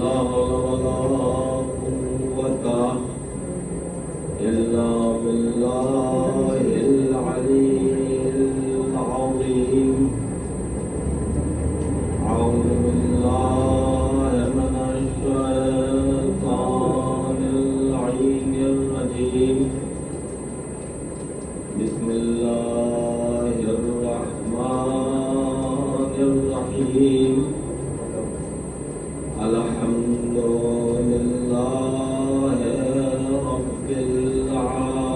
حول ولا قوة إلا بالله العلي العظيم. أعوذ بالله من الشيطان اللعين الرجيم. بسم الله الرحمن الرحيم. الحمد لله رب العالمين،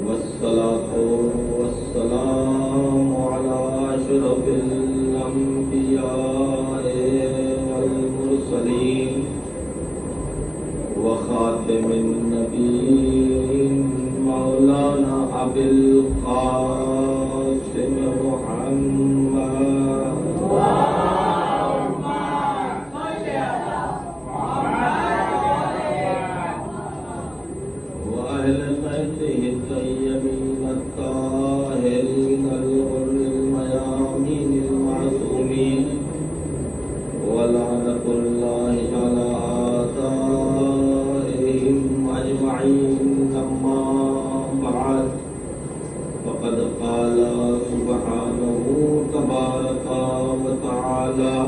والصلاة والسلام على أشرف الأنبياء والمرسلين وخاتم النبيين مولانا أبي القاسم محمد وأهل بيته الطيبين الطاهرين الغر الميامين المعصومين، ولعنة الله على آثارهم أجمعين. أما بعد، فقد قال سبحانه تبارك وتعالى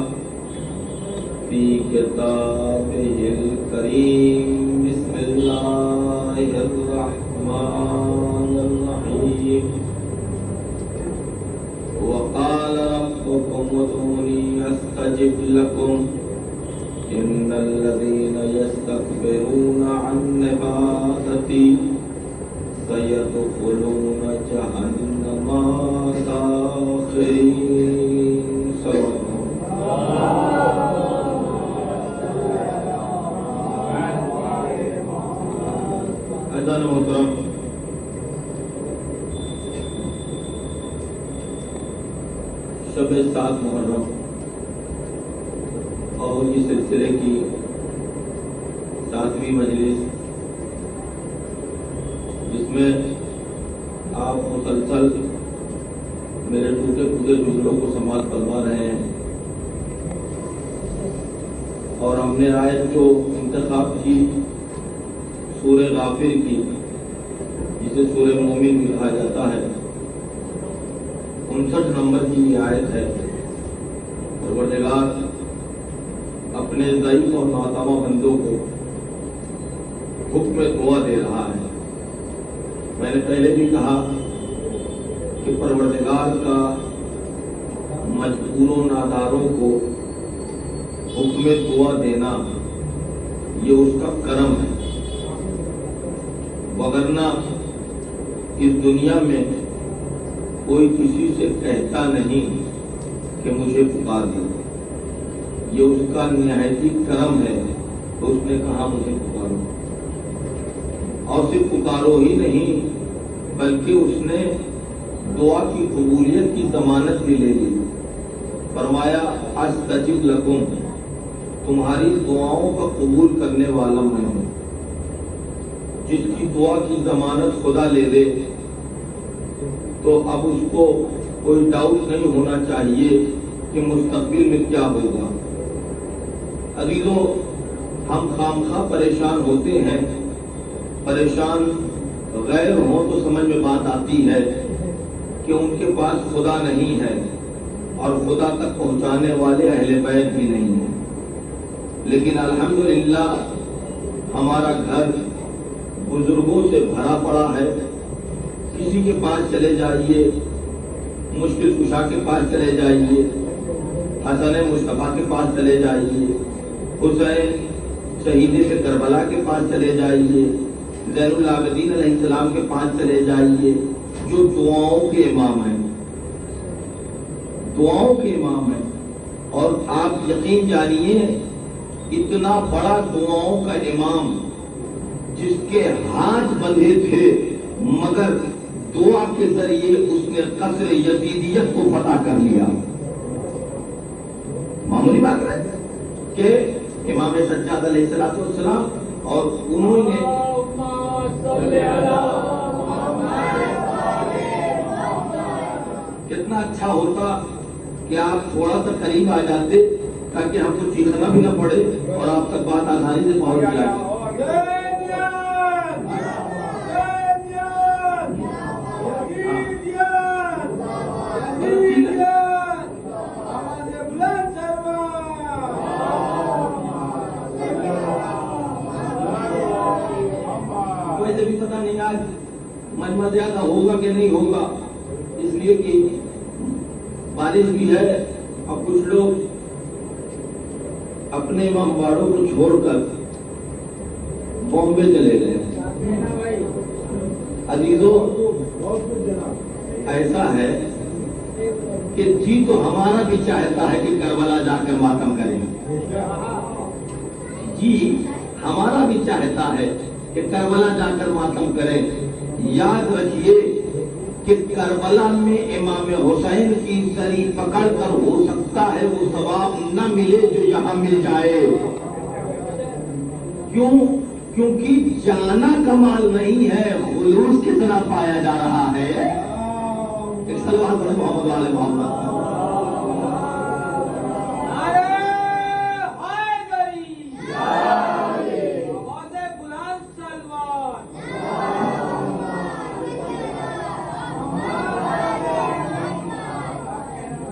في كتابه الكريم. بسم الله الرحمن الرحيم. وقال ربكم ادعوني أستجب لكم إن الذين يستكبرون عن عبادتي سيدخلون جهنم داخرين. صدق اللہ محترم، شب 7 محرم اور اس سلسلے کی 7ویں مجلس، جس میں آپ مسلسل میرے ٹوٹے پھوٹے جملوں کو سماعت کروا رہے ہیں، اور ہم نے آیت جو انتخاب کی سورہ غافر کی، جسے سورہ مومن بھی کہا جاتا ہے، 59 نمبر کی یہ آیت ہے۔ پروردگار اپنے ضعیف اور ناتواں بندوں کو حکم دعا دے رہا ہے۔ میں نے پہلے بھی کہا کہ پروردگار کا مجبوروں ناداروں کو حکم دعا دینا یہ اس کا کرم ہے، وگرنہ اس دنیا میں کوئی کسی سے کہتا نہیں کہ مجھے پکار دو۔ یہ اس کا نہایتی کرم ہے تو اس نے کہا مجھے پکارو، اور صرف پکارو ہی نہیں بلکہ اس نے دعا کی قبولیت کی ضمانت بھی لے لی۔ فرمایا استجب لکم، تمہاری دعاؤں کا قبول کرنے والا میں ہوں۔ جس کی دعا کی ضمانت خدا لے دے تو اب اس کو کوئی ڈاؤٹ نہیں ہونا چاہیے کہ مستقبل میں کیا ہوگا۔ عزیزوں، ہم خامخواہ پریشان ہوتے ہیں، پریشان غیر ہوں تو سمجھ میں بات آتی ہے کہ ان کے پاس خدا نہیں ہے اور خدا تک پہنچانے والے اہل بیت بھی نہیں ہیں، لیکن الحمدللہ ہمارا گھر بزرگوں سے بھرا پڑا ہے۔ کسی کے پاس چلے جائیے، مشکل کشا کے پاس چلے جائیے، حسن مصطفیٰ کے پاس چلے جائیے، حسین شہید کربلا کے پاس چلے جائیے، زین العابدین علیہ السلام کے پاس چلے جائیے، جو دعاؤں کے امام ہیں، دعاؤں کے امام ہیں۔ اور آپ یقین جانیے، اتنا بڑا دعاؤں کا امام جس کے ہاتھ بندھے تھے مگر دعا کے ذریعے اس نے قصر یزیدیت کو فتح کر لیا۔ معمولی بات ہے کہ امام سجاد علیہ السلام اور انہوں نے کتنا اچھا ہوتا کہ آپ تھوڑا سا قریب آ جاتے تاکہ ہم کو چیخنا بھی نہ پڑے اور آپ تک بات آسانی سے پہنچ جائے۔ ویسے بھی پتہ نہیں آج مجمع زیادہ ہوگا کہ نہیں ہوگا، اس لیے کہ بارش بھی ہے اور کچھ لوگ اپنے امام باڑوں کو چھوڑ کر بامبے چلے گئے۔ عزیزوں، ایسا ہے کہ جی تو ہمارا بھی چاہتا ہے کہ کربلا جا کر ماتم کریں، جی ہمارا بھی چاہتا ہے کہ کربلا جا کر ماتم کریں۔ یاد رکھیے کہ کربلا میں امام حسین کی سری پکڑ کر ہو سکتا ہے وہ ثواب نہ ملے جو یہاں مل جائے۔ کیوں؟ کیونکہ جانا کمال نہیں ہے، خلوص کتنا پایا جا رہا ہے۔ ایک صلوات پڑھیں محمد والے محمد۔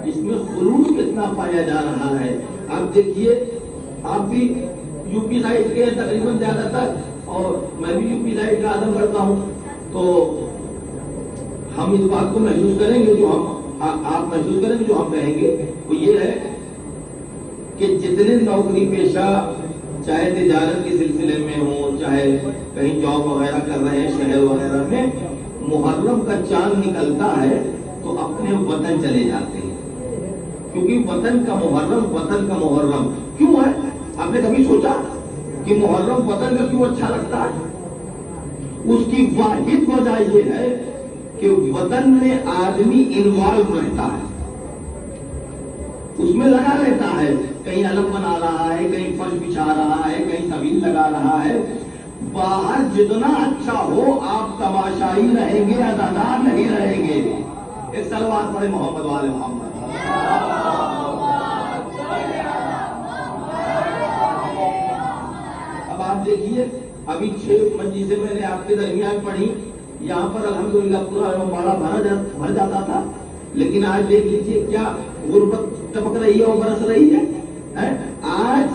اس میں خلوص کتنا پایا جا رہا ہے۔ آپ دیکھیے، آپ بھی یو پی سائڈ کے تقریباً زیادہ تر، اور میں بھی یو پی سائڈ کا آدم کرتا ہوں، تو ہم اس بات کو محسوس کریں گے جو آپ محسوس کریں گے جو ہم کہیں گے، وہ یہ ہے کہ جتنے نوکری پیشہ چاہے تجارت کے سلسلے میں ہوں، چاہے کہیں جاب وغیرہ کر رہے ہیں شہر وغیرہ میں، محرم کا چاند نکلتا ہے تو اپنے وطن چلے جاتے ہیں، کیونکہ وطن کا محرم کیوں ہے؟ آپ نے کبھی سوچا کہ محرم وطن کا کیوں اچھا لگتا ہے؟ اس کی واحد وجہ یہ ہے کہ وطن میں آدمی انوالو رہتا ہے، اس میں لگا رہتا ہے، کہیں علم بنا رہا ہے، کہیں فرش بچھا رہا ہے، کہیں سبیل لگا رہا ہے۔ باہر جتنا اچھا ہو آپ تماشائی رہیں گے، ادادار نہیں رہیں گے۔ ایک صلوات پڑھیں محمد والے محمد۔ اب آپ دیکھیے، ابھی 6 مجلسیں میں نے آپ کے درمیان پڑھی، یہاں پر الحمدللہ پورا باڑا بھر جاتا تھا، لیکن آج دیکھ لیجیے کیا غربت ٹپک رہی ہے اور برس رہی ہے۔ آج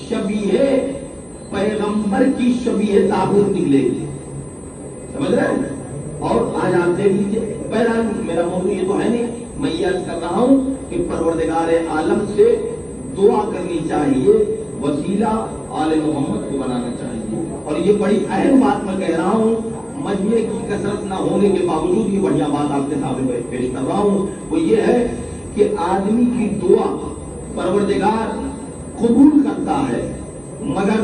شبیہ پیغمبر کی شبیہ تابوت نکلے گی، سمجھ رہے ہیں؟ اور آج آپ دیکھ لیجیے، بہرحال میرا موضوع یہ تو ہے نہیں، میں یہ عرض کر رہا ہوں کہ پروردگار عالم سے دعا کرنی چاہیے، وسیلہ آل محمد کو بنانا چاہیے۔ اور یہ بڑی اہم بات میں کہہ رہا ہوں، مجمع کی کثرت نہ ہونے کے باوجود یہ بڑھیا بات آپ کے سامنے پیش کر رہا ہوں، وہ یہ ہے کہ آدمی کی دعا پروردگار قبول کرتا ہے، مگر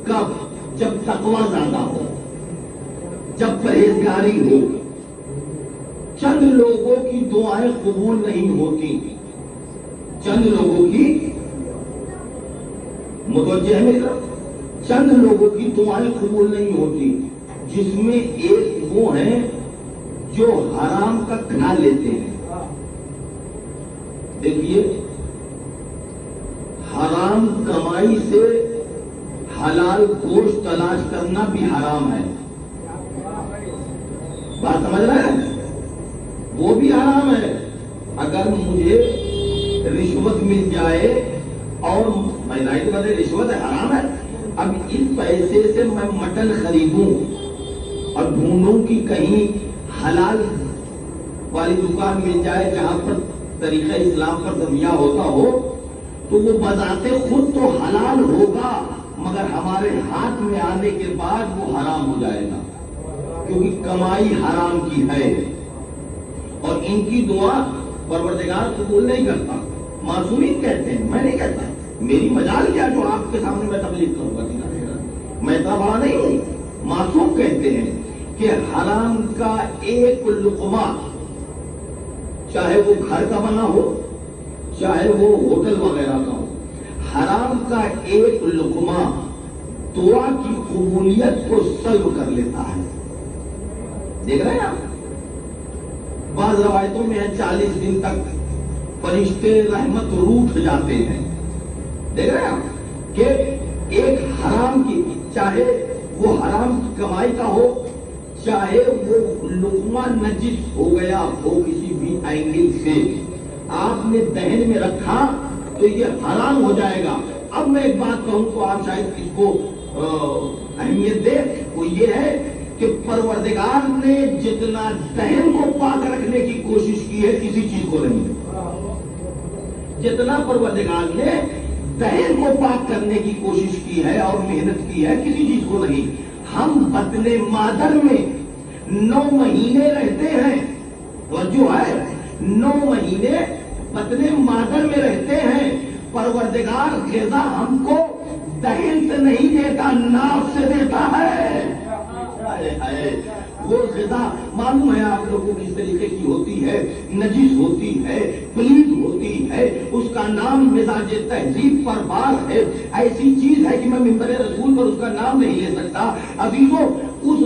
کب؟ جب تقویٰ زیادہ ہو، جب پرہیزگاری ہو۔ چند لوگوں کی دعائیں قبول نہیں ہوتی، چند لوگوں کی، متوجہ ہے، چند لوگوں کی دعائیں قبول نہیں ہوتی، جس میں ایک وہ ہیں جو حرام کا کھا لیتے ہیں۔ دیکھیے، حرام کمائی سے حلال گوشت تلاش کرنا بھی حرام ہے، بات سمجھ رہے ہیں؟ وہ بھی حرام ہے۔ اگر مجھے رشوت مل جائے اور میں ظاہر بات ہے رشوت حرام ہے، اب اس پیسے سے میں مٹن خریدوں اور ڈھونڈوں کہ کہیں حلال والی دکان مل جائے جہاں پر طریقہ اسلام پر ذبیحہ ہوتا ہو، تو وہ بذات خود تو حلال ہوگا، مگر ہمارے ہاتھ میں آنے کے بعد وہ حرام ہو جائے گا، کیونکہ کمائی حرام کی ہے۔ اور ان کی دعا پروردگار قبول نہیں کرتا۔ معصومین کہتے ہیں، میں نہیں کہتا، میری مجال کیا جو آپ کے سامنے میں تبلیغ کروں گا، میں اتنا بڑا نہیں ہوں۔ معصوم کہتے ہیں کہ حرام کا ایک لقمہ، چاہے وہ گھر کا بنا ہو چاہے وہ ہوٹل وغیرہ کا ہو، حرام کا ایک لقمہ دعا کی قبولیت کو سلب کر لیتا ہے۔ دیکھ رہے ہیں آپ، بعض روایتوں میں ہے 40 دن تک فرشتے رحمت روٹ جاتے ہیں. دیکھ رہے ہیں آپ کہ ایک حرام کی، چاہے وہ حرام کی کمائی کا ہو، چاہے وہ لقمہ نجس ہو گیا ہو کسی بھی اینگل سے، آپ نے دہن میں رکھا تو یہ حرام ہو جائے گا. اب میں ایک بات کہوں تو آپ شاید اس کو اہمیت دیں، وہ یہ ہے کہ پروردگار نے جتنا دہن کو پاک رکھنے کی کوشش کی ہے کسی چیز کو نہیں. جتنا پروردگار نے دہن کو پاک کرنے کی کوشش کی ہے اور محنت کی ہے کسی چیز کو نہیں. ہم بطن مادر میں 9 مہینے رہتے ہیں، جو ہے 9 مہینے بطن مادر میں رہتے ہیں. پروردگار غذا ہم کو دہن سے نہیں دیتا، ناف سے دیتا ہے. وہ غذا معلوم ہے آپ لوگوں کو کس طریقے کی ہوتی ہے، نجس ہوتی ہے، پلید ہوتی ہے، اس کا نام مزاج تہذیب پر بار ہے. ایسی چیز ہے کہ میں منبر رسول پر اس کا نام نہیں لے سکتا. عزیزوں، اس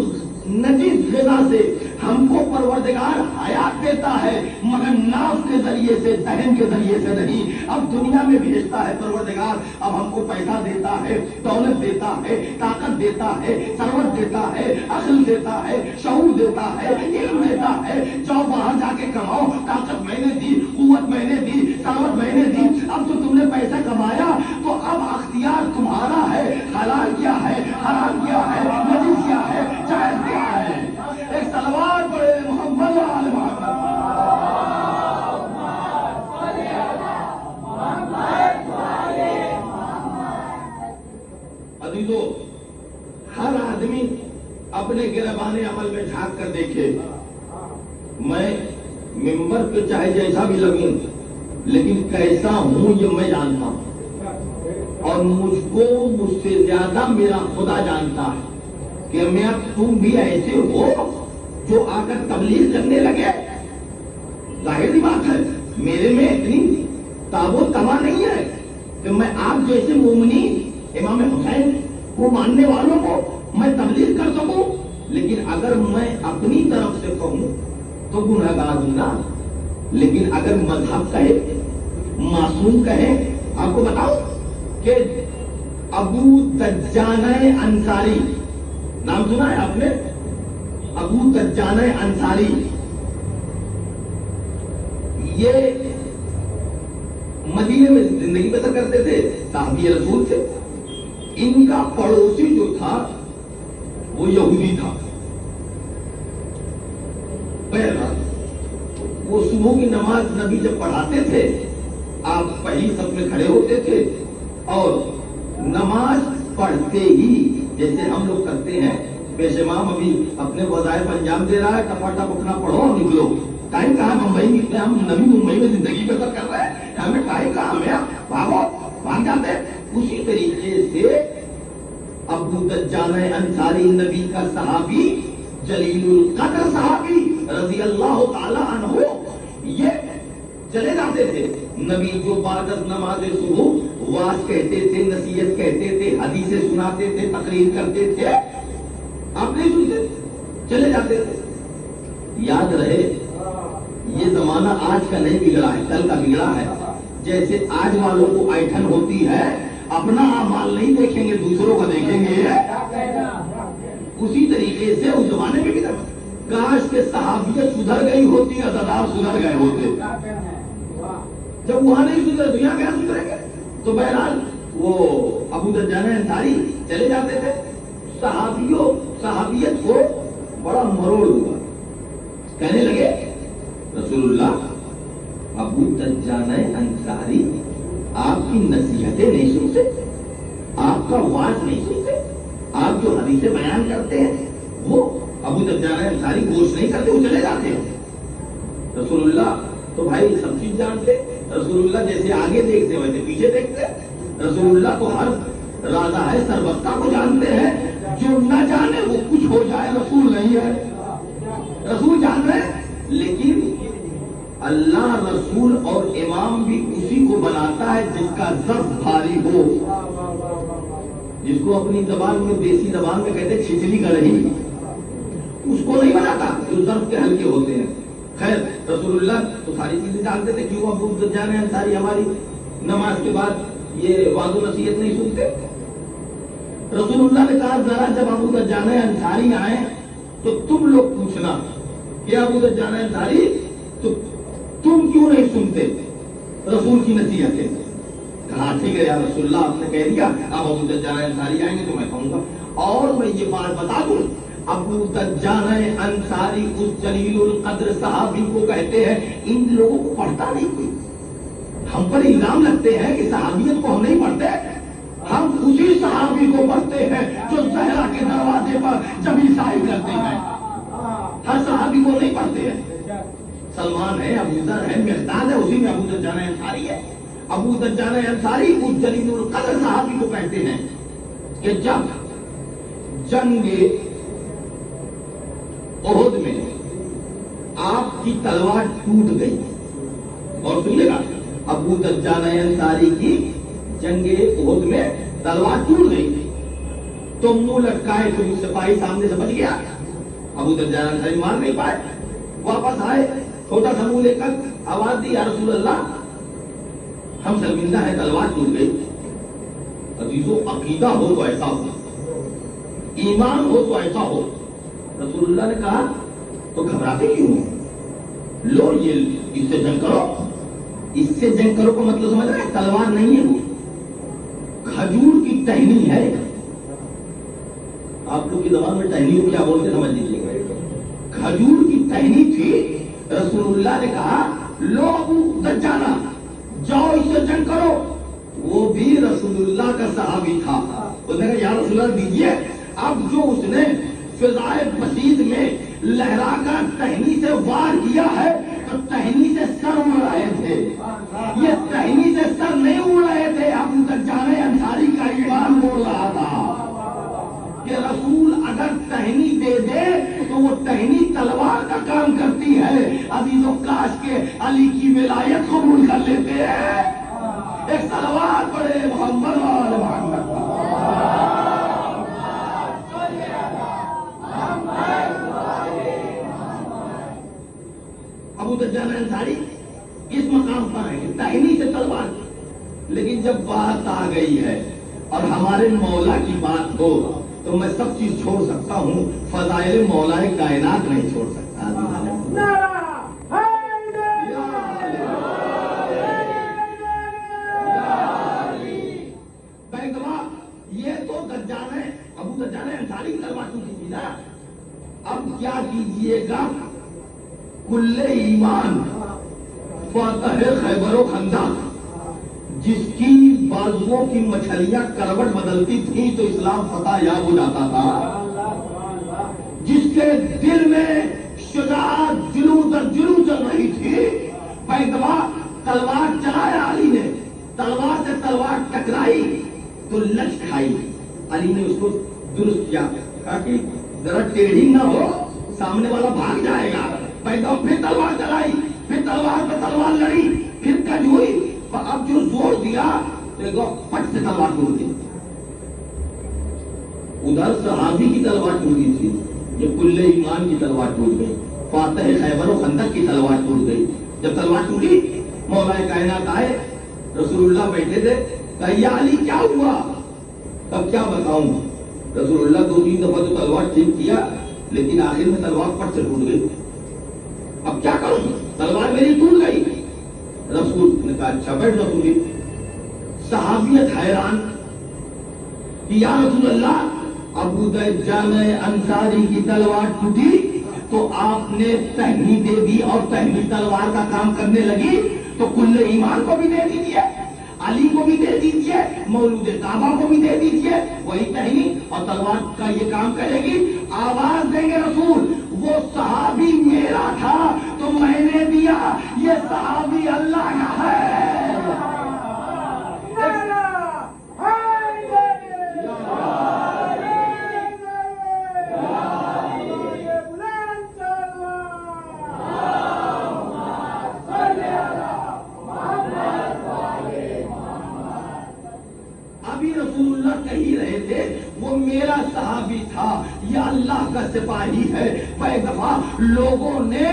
نجس غذا سے ہم کو پروردگار حیات دیتا ہے، مگر ناف کے ذریعے سے، دہن کے ذریعے سے نہیں. اب دنیا میں بھیجتا ہے پروردگار، اب ہم کو پیسہ دیتا ہے، دولت دیتا ہے، طاقت دیتا ہے، ثروت دیتا ہے، عقل دیتا ہے، شعور دیتا ہے، علم دیتا ہے. جاؤ باہر جا کے کماؤ، طاقت میں نے دی، قوت میں نے دی، ثروت میں نے دی. اب تو تم نے پیسہ کمایا تو اب اختیار تمہارا ہے. حلال کیا ہے، حرام کیا ہے، نجس کیا ہے، جائز کیا ہے. ایک صلوات پڑھے محمد وآل محمد. عزیزو، ہر آدمی اپنے گربان عمل میں جھانک کر دیکھے. میں ممبر پہ چاہے جیسا بھی لگوں لیکن کیسا ہوں یہ میں جانتا ہوں، اور مجھ کو مجھ سے زیادہ میرا خدا جانتا ہے کہ میں اب تم بھی ایسے ہو جو آ کر تبلیغ کرنے لگے. ظاہر بات ہے میرے میں اتنی تاب و تما نہیں ہے کہ میں آپ جیسے مومنی امام حسین کو ماننے والوں کو میں تبلیغ کر سکوں. لیکن اگر میں اپنی طرف سے کہوں تو گنہگار ہوں نا. لیکن اگر مذہب کہے، معصوم کہے، آپ کو بتاؤ کہ ابو دجانہ انصاری نام سنا ہے آپ نے؟ ابو دجانہ انصاری، یہ مدینے میں زندگی بسر کرتے تھے، صحابی رسول تھے. ان کا پڑوسی جو تھا وہ یہودی تھا. وہ صبح کی نماز نبی جب پڑھاتے تھے آپ پہلی صف میں کھڑے ہوتے تھے اور نماز پڑھتے ہی جیسے ہم لوگ کرتے ہیں، پیش امام ابھی اپنے وظائف انجام دے رہا ہے، ٹپا ٹپ اٹھنا پڑھو اور نکلو. ٹائم کہاں ممبئی نکلے، ہم نبی ممبئی میں زندگی بسر کر رہے ہیں، ہمیں ٹائم کہاں ہے، بھاگو بھاگ جاتے. اسی طریقے سے ابو دجانہ انصاری نبی کا صحابی، جلیل القدر صحابی رضی اللہ تعالی عنہ، یہ چلے جاتے تھے. نبی جو بعد از نماز صبح واعظ کہتے تھے، نصیحت کہتے تھے، حدیثیں سناتے تھے، تقریر کرتے تھے، آپ نہیں سنتے، چلے جاتے تھے. یاد رہے یہ زمانہ آج کا نہیں بگڑا ہے، کل کا بگڑا ہے. جیسے آج والوں کو ایٹھن ہوتی ہے، اپنا اعمال نہیں دیکھیں گے، دوسروں کا دیکھیں گے. اسی طریقے سے اس زمانے میں بھی تھا. کاش کے صحابیت سدھر گئی ہوتی، عزادار سدھر گئے ہوتے. جب وہاں نہیں سدھر تو یہاں کیا سدھریں گے؟ تو بہرحال وہ ابو دجانہ انصاری چلے جاتے تھے. صحابیت کو بڑا مروڑ ہوا. کہنے لگے رسول اللہ، ابو دجانہ انصاری آپ کی نصیحتیں نہیں سنتے، آپ کا واعظ نہیں سنتے، آپ جو حدیثیں بیان کرتے ہیں وہ ابو دجانہ انصاری گوش نہیں کرتے، وہ چلے جاتے ہیں. رسول اللہ تو بھائی سب چیز جانتے، رسول اللہ جیسے آگے دیکھتے ویسے پیچھے دیکھتے. رسول اللہ تو ہر رازہ ہے سربستہ کو جانتے ہیں، جو نہ جانے وہ کچھ ہو جائے رسول نہیں ہے. رسول جان رہے ہیں، لیکن اللہ رسول اور امام بھی اسی کو بناتا ہے جس کا ضبط بھاری ہو، جس کو اپنی زبان میں دیسی زبان میں کہتے چھچلی کا رہی، اس کو نہیں بناتا جو ضبط کے ہلکے ہوتے ہیں. خیر رسول اللہ تو ساری چیزیں جانتے تھے، کیوں ابو دجانہ انصاری ہماری نماز کے بعد یہ وعظ و نصیحت نہیں سنتے؟ رسول اللہ نے کہا ذرا جب ابو دجانہ انصاری آئے تو تم لوگ پوچھنا کہ ابو دجانہ انصاری تو تم کیوں نہیں سنتے رسول کی نصیحتیں؟ کہا ٹھیک ہے یا رسول اللہ آپ نے کہہ دیا، اب ابو دجانہ انصاری آئیں گے تو میں کہوں گا۔ اور میں یہ بات بتا دوں، ابو دجانہ انصاری اس جلیل القدر صحابی کو کہتے ہیں، ان لوگوں کو پڑھتا نہیں کوئی، ہم پر الزام لگتے ہیں کہ صحابیت کو ہم نہیں پڑھتے، ہم اسی صحابی کو پڑھتے ہیں جو زہرا کے دروازے پر جب عیسائی کرتے ہیں، ہر صحابی کو نہیں پڑھتے ہیں۔ سلمان ہے، ابو ذر ہے، مقداد ہے، اسی میں ابو دجانہ انصاری ہے۔ ابو دجانہ انصاری اس جلیل القدر صحابی کو کہتے ہیں کہ جب جنگ احد میں آپ کی تلوار ٹوٹ گئی، اور سنیے گا، ابو دجانہ انصاری کی جنگ احد میں تلوار ٹوٹ گئی تو منہ لٹکائے تو سپاہی سامنے سے بچ گیا، ابو دجانہ انصاری مار نہیں پائے، واپس آئے، چھوٹا سا منہ لے کر آواز دی، یا رسول اللہ ہم شرمندہ ہیں، تلوار ٹوٹ گئی۔ عزیزو عقیدہ ہو تو ایسا ہو، ایمان ہو تو ایسا ہو۔ رسول اللہ نے کہا تو گھبراتے کیوں ہو؟ لو یہ اس سے جنگ کرو، اس سے جنگ کرو کا مطلب سمجھ رہے ہیں؟ تلوار نہیں ہے، وہ کھجور کی ٹہنی ہے۔ آپ لوگ کی زبان میں ٹہنی کو کیا بولتے سمجھ لیجیے گا، کھجور کی ٹہنی تھی۔ رسول اللہ نے کہا لو ابو دجانہ جاؤ اس سے جنگ کرو، وہ بھی رسول اللہ کا صحابی تھا۔ اس نے کہا یا رسول اللہ دیجیے، اب جو اس نے فضائے بسیط میں لہرا کر ٹہنی سے وار کیا ہے تو ٹہنی سے سر اڑ رہے تھے، یہ ٹہنی سے سر نہیں اڑ رہے تھے، ابو دجانہ انصاری کا ایمان بول رہا تھا کہ رسول اگر ٹہنی دے دے تو وہ ٹہنی تلوار کا کام کرتی ہے۔ عزیزو کاش کے علی کی ولایت قبول کر لیتے ہیں، ایک صلوات پڑھے محمد وآل محمد۔ ابو دجانہ انصاری اس مقام پر ہے کہ ٹہنی سے تلوار، لیکن جب بات آ گئی ہے اور ہمارے مولا کی بات ہو تو میں سب چیز چھوڑ سکتا ہوں، فضائل مولا کائنات نہیں چھوڑ سکتا۔ یہ تو ابو دجانہ انصاری کی تلوار ٹوٹی تھی نا، اب کیا کیجئے گا، کل ایمان فاتح خیبر و خندق جس کی بازوؤں کی مچھلیاں کروٹ بدلتی تھیں تو اسلام فتح یاب ہو جاتا تھا، جس کے دل میں شجاعت جلو در جلو چل رہی تھی، بیدوا تلوار چلایا علی نے، تلوار سے تلوار ٹکرائی تو لچ کھائی، علی نے اس کو درست کیا، کہا کہ ذرا ٹیڑھی نہ ہو، سامنے والا بھاگ جائے گا، بیدوا پھر تلوار چلائی، پھر تلوار پہ تلوار لڑی، پھر کج ہوئی، اب جو زور دیا تو پٹ سے تلوار ٹوٹ گئی۔ ادھر صحابی کی تلوار ٹوٹی تھی، یہ کل ایمان کی تلوار ٹوٹ گئی، فاتح خیبر و خندق کی تلوار ٹوٹ گئی۔ جب تلوار ٹوٹی مولا کائنات آئے، رسول اللہ بیٹھے تھے، کہا یا علی کیا ہوا؟ اب کیا بتاؤں، رسول اللہ 2-3 دفعہ تو تلوار ٹھیک کیا لیکن آخر میں تلوار پٹ سے ٹوٹ گئی، اب کیا کروں، تلوار میری ٹوٹ گئی۔ رسول نے کہا اچھا بیٹھ جاؤ تم بھی۔ صحابیت حیران کہ یا رسول اللہ ابو دجانہ انصاری کی تلوار ٹوٹی تو آپ نے ٹہنی دے دی اور ٹہنی تلوار کا کام کرنے لگی تو کل ایمان کو بھی دے دیجیے، علی کو بھی دے دیجیے، مولود کعبہ کو بھی دے دیجیے، وہی ٹہنی اور تلوار کا یہ کام کرے گی۔ آواز دیں گے رسول وہ صحابی میرا تھا تو میں نے دیا، یہ صحابی اللہ کا ہے۔ ابھی رسول اللہ کہی رہے تھے وہ میرا صحابی تھا، یہ اللہ کا سپاہی ہے۔ کئی دفعہ لوگوں نے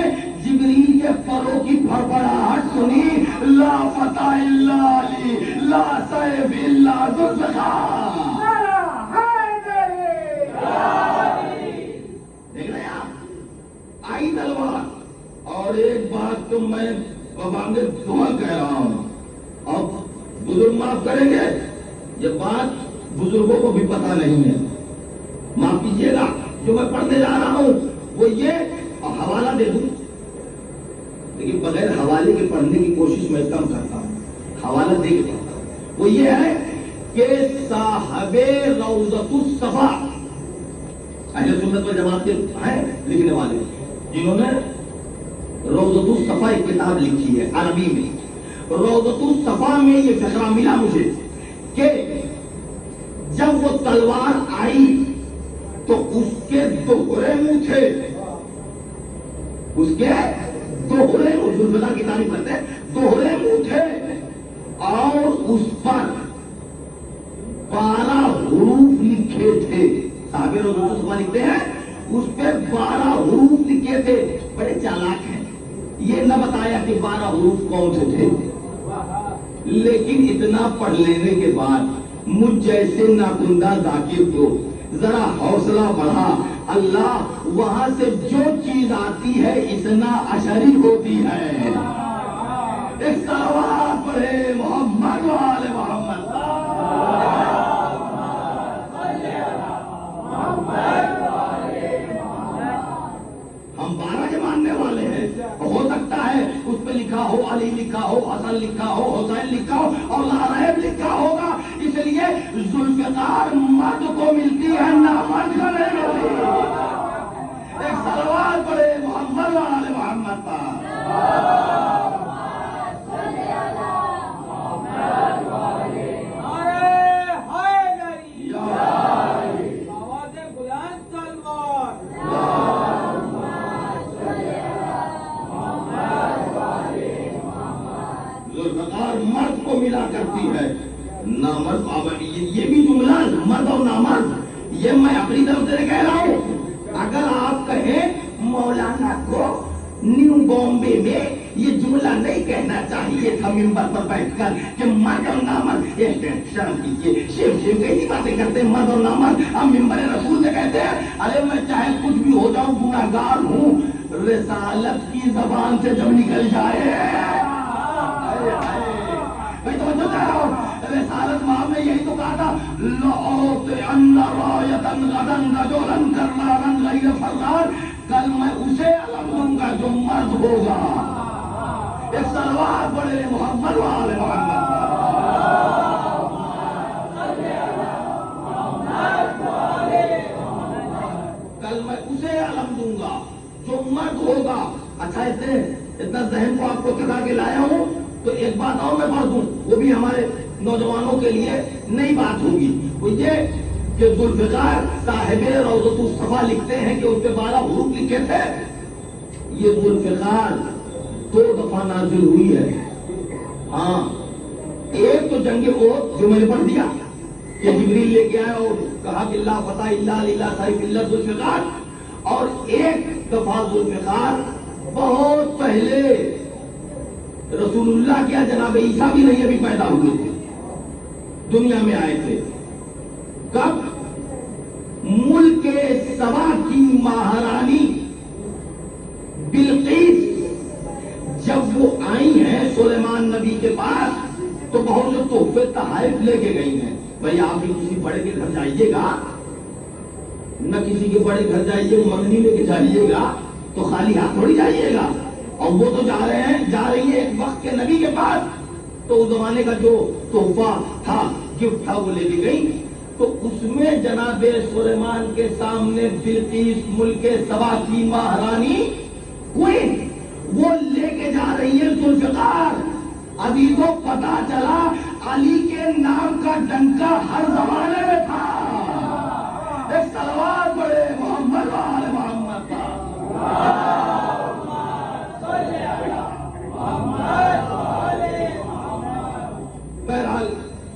جبریل کے پروں کی پھڑپڑاہٹ سنی، لا فتح الا علی، لا سیف الا ذوالفقار۔ دیکھ رہے ہیں آپ، آئی تلوار۔ اور ایک بات تو میں بابانگے دعا کہہ رہا ہوں، اب بزرگ معاف کریں گے، یہ بات بزرگوں کو بھی پتہ نہیں ہے، معاف کیجیے گا، جو میں پڑھنے جا رہا ہوں وہ یہ، اور حوالہ دے دوں، لیکن بغیر حوالے کے پڑھنے کی کوشش میں کم کرتا ہوں، حوالہ دے کے پڑھتا ہوں۔ وہ یہ ہے کہ صاحب روضۃ الصفا، اہل سنت والجماعت کے ہیں لکھنے والے، جنہوں نے روضۃ الصفا ایک کتاب لکھی ہے عربی میں۔ روضۃ الصفا میں یہ فقرہ ملا مجھے کہ جب وہ تلوار آئی تو اس کے دوہرے منہ تھے، اس کے دوہرے منہ، ذوالفقار کی تعریف کرتے ہیں، دوہرے منہ تھے، اور اس پر 12 حروف لکھے تھے۔ صاحب روضۃ الصفا لکھتے ہیں اس پہ 12 حروف لکھے تھے۔ بڑے چالاک ہیں، یہ نہ بتایا کہ 12 حروف کون سے تھے، لیکن اتنا پڑھ لینے کے بعد مجھ جیسے ناخندہ ذاکر کو ذرا حوصلہ بڑھا، اللہ وہاں سے جو چیز آتی ہے اتنا اشری ہوتی ہے۔ ایک صلوات پڑھے محمد و آل محمد۔ ہم 12 کے ماننے والے ہیں، ہو سکتا ہے اس پہ لکھا ہو علی لکھا ہو، حسن لکھا ہو، حسین لکھا ہو، اور لاریب لکھا ہوگا، اس لیے ذوالفقار مرد کو ملتی ہے، نہ مرد کو نہیں ملتی۔ ایک صلوات پڑھے محمد و آل محمد پر۔ مرد کو ملا کرتی ہے، نامرد یہ بھی جملہ مرد اور نامرد یہ میں اپنی طرف سے کہہ رہا ہوں۔ اگر آپ کہیں مولانا کو نیو بامبے میں یہ جملہ نہیں کہنا چاہیے تھا ممبر پر بیٹھ کر کہ مرد اور نامرد، شرم کیجیے، شیو کیسی باتیں کرتے ہیں، مرد اور نامرد ہم ممبر رسول سے کہتے ہیں۔ ارے میں چاہے کچھ بھی ہو جاؤں، گناہگار ہوں، رسالت کی زبان سے جب نکل جائے، رسالت ماں نے یہی تو کہا تھا، کل میں اسے علم دوں گا جو مرد ہوگا۔ ایک صلوات پڑھے محمد و آل محمد۔ کل میں اسے علم دوں گا جو مرد ہوگا۔ اچھا اتنا ذہن کو آپ کو تھکا کے لایا ہوں تو ایک بات اور میں پڑھ دوں، وہ بھی ہمارے نوجوانوں کے لیے نئی بات ہوگی، وہ یہ کہ ذوالفقار صاحب روضۃ الصفا لکھتے ہیں کہ اس پہ 12 حروف لکھے تھے۔ یہ ذوالفقار 2 دفعہ نازل ہوئی ہے۔ ہاں، ایک تو جنگ احد جو میں نے پڑھ دیا کہ جبریل لے کے آیا اور کہا کہ لا فتح الا علی، لا سیف الا ذوالفقار، اور ایک دفعہ ذوالفقار بہت پہلے رسول اللہ کیا جناب عیسیٰ بھی نہیں ابھی پیدا ہوئے تھے، دنیا میں آئے تھے۔ کب؟ ملک سبا کی مہارانی بلقیس جب وہ آئی ہیں سلیمان نبی کے پاس تو بہت سے تحفے تحائف لے کے گئی ہیں۔ بھائی آپ بھی کسی بڑے کے گھر جائیے گا، نہ کسی کے بڑے گھر جائیے منگنی لے کے جائیے گا تو خالی ہاتھ تھوڑی جائیے گا، اور وہ تو جا رہی ہیں ایک وقت کے نبی کے پاس، تو اس زمانے کا جو تحفہ تھا، گفٹ تھا، وہ لے کے گئی۔ تو اس میں جناب سلیمان کے سامنے بلقیس ملک سبا کی مہارانی کوئین وہ لے کے جا رہی ہے ذوالفقار۔ ابھی تو پتا چلا علی کے نام کا ڈنکا ہر زمانے میں تھا۔ ایک صلوات پڑھے محمد و آل محمد کا۔ بہرحال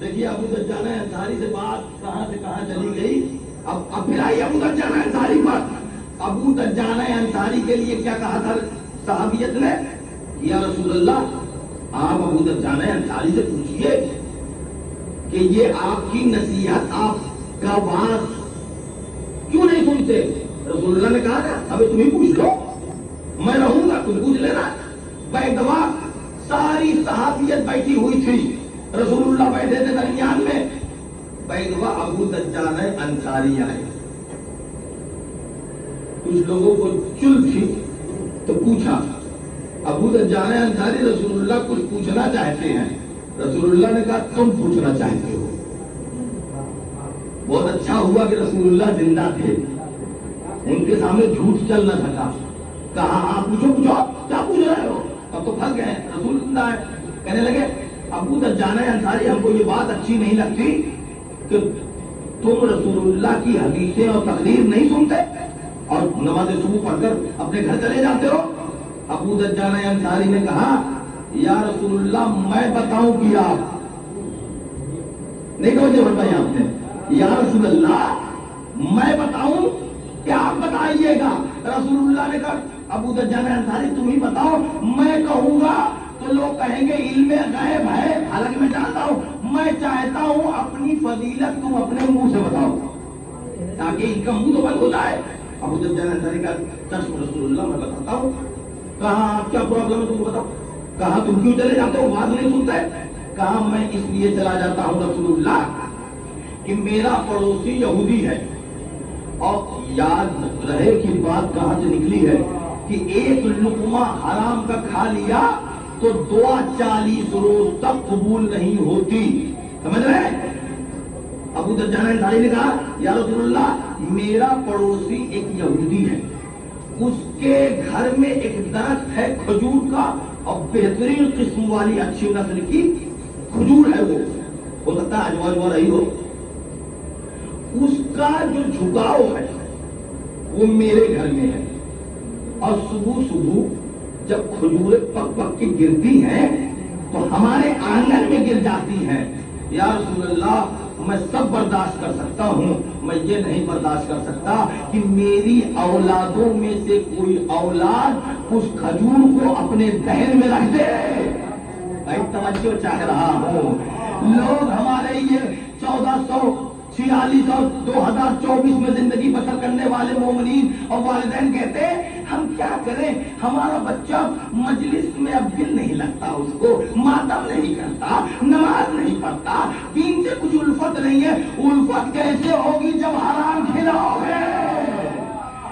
دیکھیے ابو دجانہ انصاری سے بات کہاں سے کہاں چلی گئی۔ اب پھر آئی ابو دجانہ انصاری پر۔ ابو دجانہ انصاری کے لیے کیا کہا تھا صحابیت نے یا رسول اللہ آپ ابو درجان انصاری سے پوچھیے کہ یہ آپ کی نصیحت آپ کا واز کیوں نہیں سنتے؟ رسول اللہ نے کہا نا ابھی تمہیں پوچھ لو، میں رہوں گا، تم پوچھ لینا۔ بیک دفعہ ساری صحابیت بیٹھی ہوئی تھی، رسول اللہ بیٹھے تھے درمیان میں، بیک دفعہ ابو دجان انصاری آئے، کچھ لوگوں کو چل تھی تو پوچھا ابو دجان انصاری رسول اللہ کچھ پوچھنا چاہتے ہیں۔ رسول اللہ نے کہا تم پوچھنا چاہتے ہو؟ بہت اچھا ہوا کہ رسول اللہ زندہ تھے، ان کے سامنے جھوٹ چل نہ سکا، کہا آپ پوچھو پوچھو، کیا پوچھ رہے ہو؟ اب تو پھنس گئے، رسول اللہ ہے کہنے لگے ابو دجان انصاری ہم کو یہ بات اچھی نہیں لگتی کہ تم رسول اللہ کی حدیثیں اور تقریر نہیں سنتے اور نماز صبح پڑھ کر اپنے گھر چلے جاتے ہو۔ ابو دجان انصاری نے کہا یا رسول اللہ میں بتاؤں کہ آپ نہیں توجہ بتائی آپ نے، یا رسول اللہ میں بتاؤں کہ آپ بتائیے گا؟ رسول اللہ نے کہا ابو دجان انصاری تم ہی بتاؤ، میں کہوں گا تو لوگ کہیں گے علم غیب ہے، حالانکہ میں جانتا ہوں، میں چاہتا ہوں اپنی فضیلت تم اپنے منہ سے بتاؤ تاکہ ان کا منہ تو بند ہو جائے۔ ابو دجان انصاری کا چشم رسول اللہ میں بتاتا ہوں۔ کہا کیا پرابلم ہے تم کو بتاؤ؟ کہا تم کیوں چلے جاتے ہو، بات نہیں سنتے؟ کہا میں اس لیے چلا جاتا ہوں رسول اللہ کہ میرا پڑوسی یہودی ہے، اور یاد رہے کہ بات کہاں سے نکلی ہے کہ ایک لقمہ حرام کا کھا لیا تو دعا 40 روز تک قبول نہیں ہوتی، سمجھ رہے ہیں؟ ابو دجان انصاری نے کہا یا رسول اللہ میرا پڑوسی ایک یہودی ہے، اس کے گھر میں ایک درخت ہے کھجور کا اور بہترین قسم والی اچھی نسل کی کھجور ہے، وہ ہو سکتا ہے اجوا رہی ہو، اس کا جو جھکاؤ ہے وہ میرے گھر میں ہے، اور صبح صبح جب کھجوریں پک پک کے گرتی ہیں تو ہمارے آنگن میں گر جاتی ہیں۔ یا رسول اللہ میں سب برداشت کر سکتا ہوں، میں یہ نہیں برداشت کر سکتا کہ میری اولادوں میں سے کوئی اولاد اس کھجور کو اپنے دہن میں رکھ دے۔ بھائی توجہ چاہ رہا ہوں، لوگ ہمارے یہ 1446 اور 2024 میں زندگی بسر کرنے والے مومنین اور والدین کہتے ہیں ہم کیا کریں، ہمارا بچہ مجلس میں اب دل نہیں لگتا، اس کو ماتم نہیں کرتا، نماز نہیں پڑھتا، دین سے کچھ الفت نہیں ہے۔ الفت کیسے ہوگی جب حرام کھلاؤ گے؟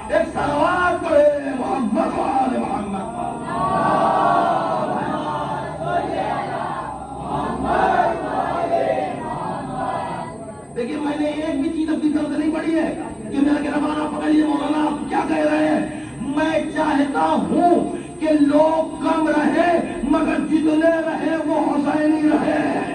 ایک صلوات پڑھے محمد وآل محمد۔ دیکھیے میں نے ایک بھی چیز اپنی طرف سے نہیں پڑھی ہے کہ میرا کہنا مولانا پکڑیے، مولانا آپ کیا کہہ رہے ہیں؟ میں چاہتا ہوں کہ لوگ کم رہے مگر جتنے رہے وہ حسینی رہے۔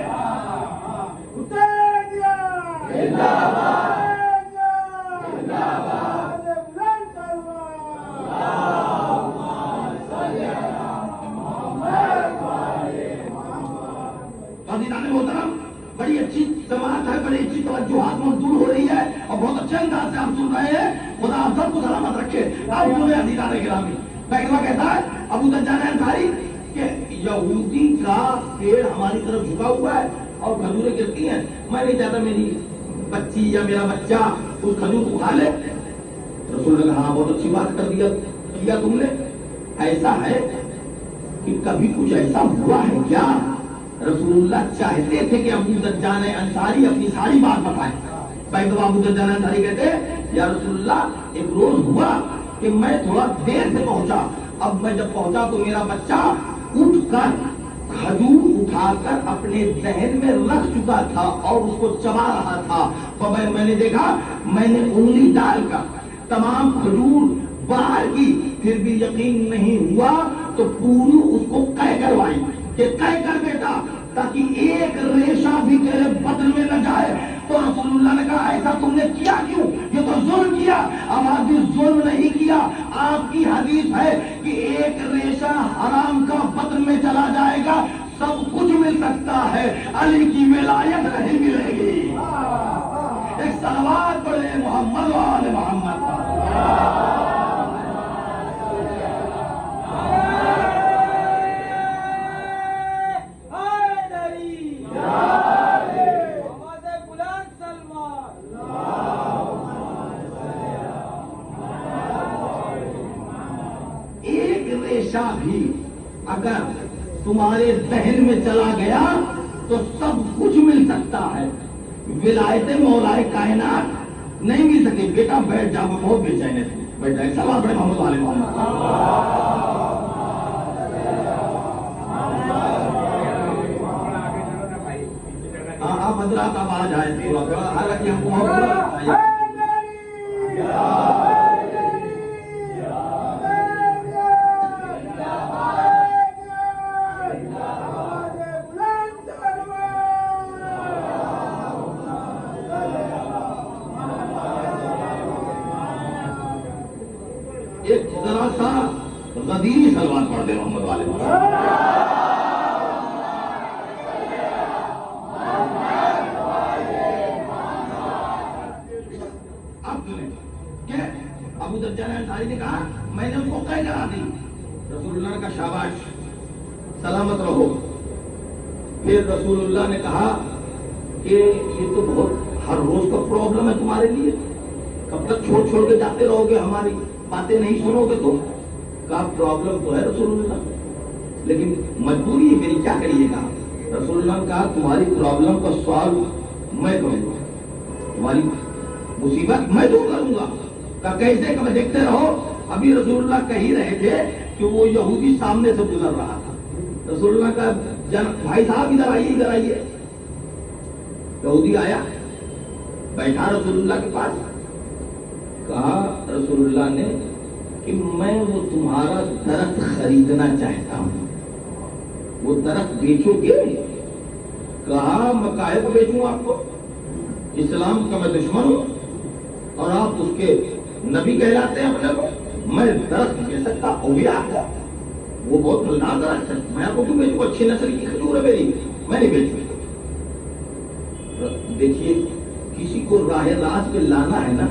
بڑی اچھی سماعت ہے، بڑی اچھی توجہات منظور ہو رہی ہے اور بہت اچھے انداز سے آپ سن رہے ہیں، خدا آپ سب کو سلامت رکھے۔ آپ سنیں عزیزان گرامی، بیگمہ کہتا ہے ابو دجان انصاری کہ یہودی کا پیڑ ہماری طرف جھکا ہوا ہے اور کھجوریں گرتی ہیں، میں نہیں چاہتا میری بچی یا میرا بچہ اس کھجور کو کھا لے۔ رسول نے کہا ہاں بہت اچھی بات کیا تم نے، ایسا ہے کہ کبھی کچھ ایسا ہوا ہے کیا؟ رسول اللہ چاہتے تھے کہ ابو دجان انصاری اپنی ساری بات بتائیں۔ بیک دفعہ ابو دجان انصاری کہتے یا رسول اللہ ایک روز ہوا کہ میں تھوڑا دیر سے پہنچا، اب میں جب پہنچا تو میرا بچہ اٹھ کر کھجور اٹھا کر اپنے دہن میں رکھ چکا تھا اور اس کو چبا رہا تھا، تو میں نے دیکھا، میں نے انگلی ڈال کر تمام کھجور باہر کی، پھر بھی یقین نہیں ہوا تو پوری اس کو قے کروائی کہ قے کر بیٹا تاکہ ایک ریشہ بھی تیرے بدن میں نہ جائے۔ تو رسول اللہ نے کہا ایسا تم نے کیا کیوں؟ یہ تو ظلم کیا۔ اب آدمی ظلم نہیں کیا، آپ کی حدیث ہے کہ ایک ریشہ حرام کا بدن میں چلا جائے گا، سب کچھ مل سکتا ہے، علی کی ولایت نہیں ملے گی۔ ایک صلوات پڑھے محمد وآل محمد۔ کر تمہارے ذہن میں چلا گیا تو سب کچھ مل سکتا ہے، ولایت مولا کائنات نہیں مل سکتی۔ بیٹا بیٹھ جاؤ، میں بہت بے چین ہے، بیٹھ جائے۔ سوال پڑھے محمد والے محمد۔ ہاں آپ حضرات آواز آئے تھوڑا، حالانکہ ہم کو محبت ایک ذرا سا غدیری سلوات پڑھ دے محمد والے۔ اب سنیں کہ ابو درجہ انصاری نے کہا میں نے اس کو قید کرا دی، رسول اللہ نے کہا شاباش سلامت رہو۔ پھر رسول اللہ نے کہا کہ یہ تو بہت ہر روز کا پرابلم ہے تمہارے لیے، کب تک چھوڑ چھوڑ کے جاتے رہو گے، ہماری باتیں نہیں سنو گے تم؟ کہا پرابلم تو ہے رسول اللہ، لیکن مجبوری ہے میری، کیا کریے گا؟ رسول اللہ نے کہا تمہاری پرابلم کا سوالو میں کروں گا، تمہاری مصیبت میں دور کروں گا۔ کہا کیسے؟ کہ دیکھتے رہو۔ ابھی رسول اللہ کہہ ہی رہے تھے کہ وہ یہودی سامنے سے گزر رہا تھا۔ رسول اللہ کا بھائی صاحب ادھر آئیے، ادھر آئیے۔ یہودی آیا، بیٹھا رسول اللہ کے پاس۔ کہا رسول اللہ نے کہ میں وہ تمہارا درخت خریدنا چاہتا ہوں، وہ درخت بیچو گے؟ کہا میں کاہے کو بیچوں آپ کو، اسلام کا میں دشمن ہوں اور آپ اس کے نبی کہلاتے ہیں اپنے کو، میں درخت بیچ سکتا ہوں بھی آپ کا، وہ بہت مزدار درخت ہے، میں آپ کو کیوں بیچوں؟ اچھی نسل کی کھجور ہے میری، میں نہیں بیچوں۔ دیکھیے کسی کو راہ راست پہ لانا ہے نا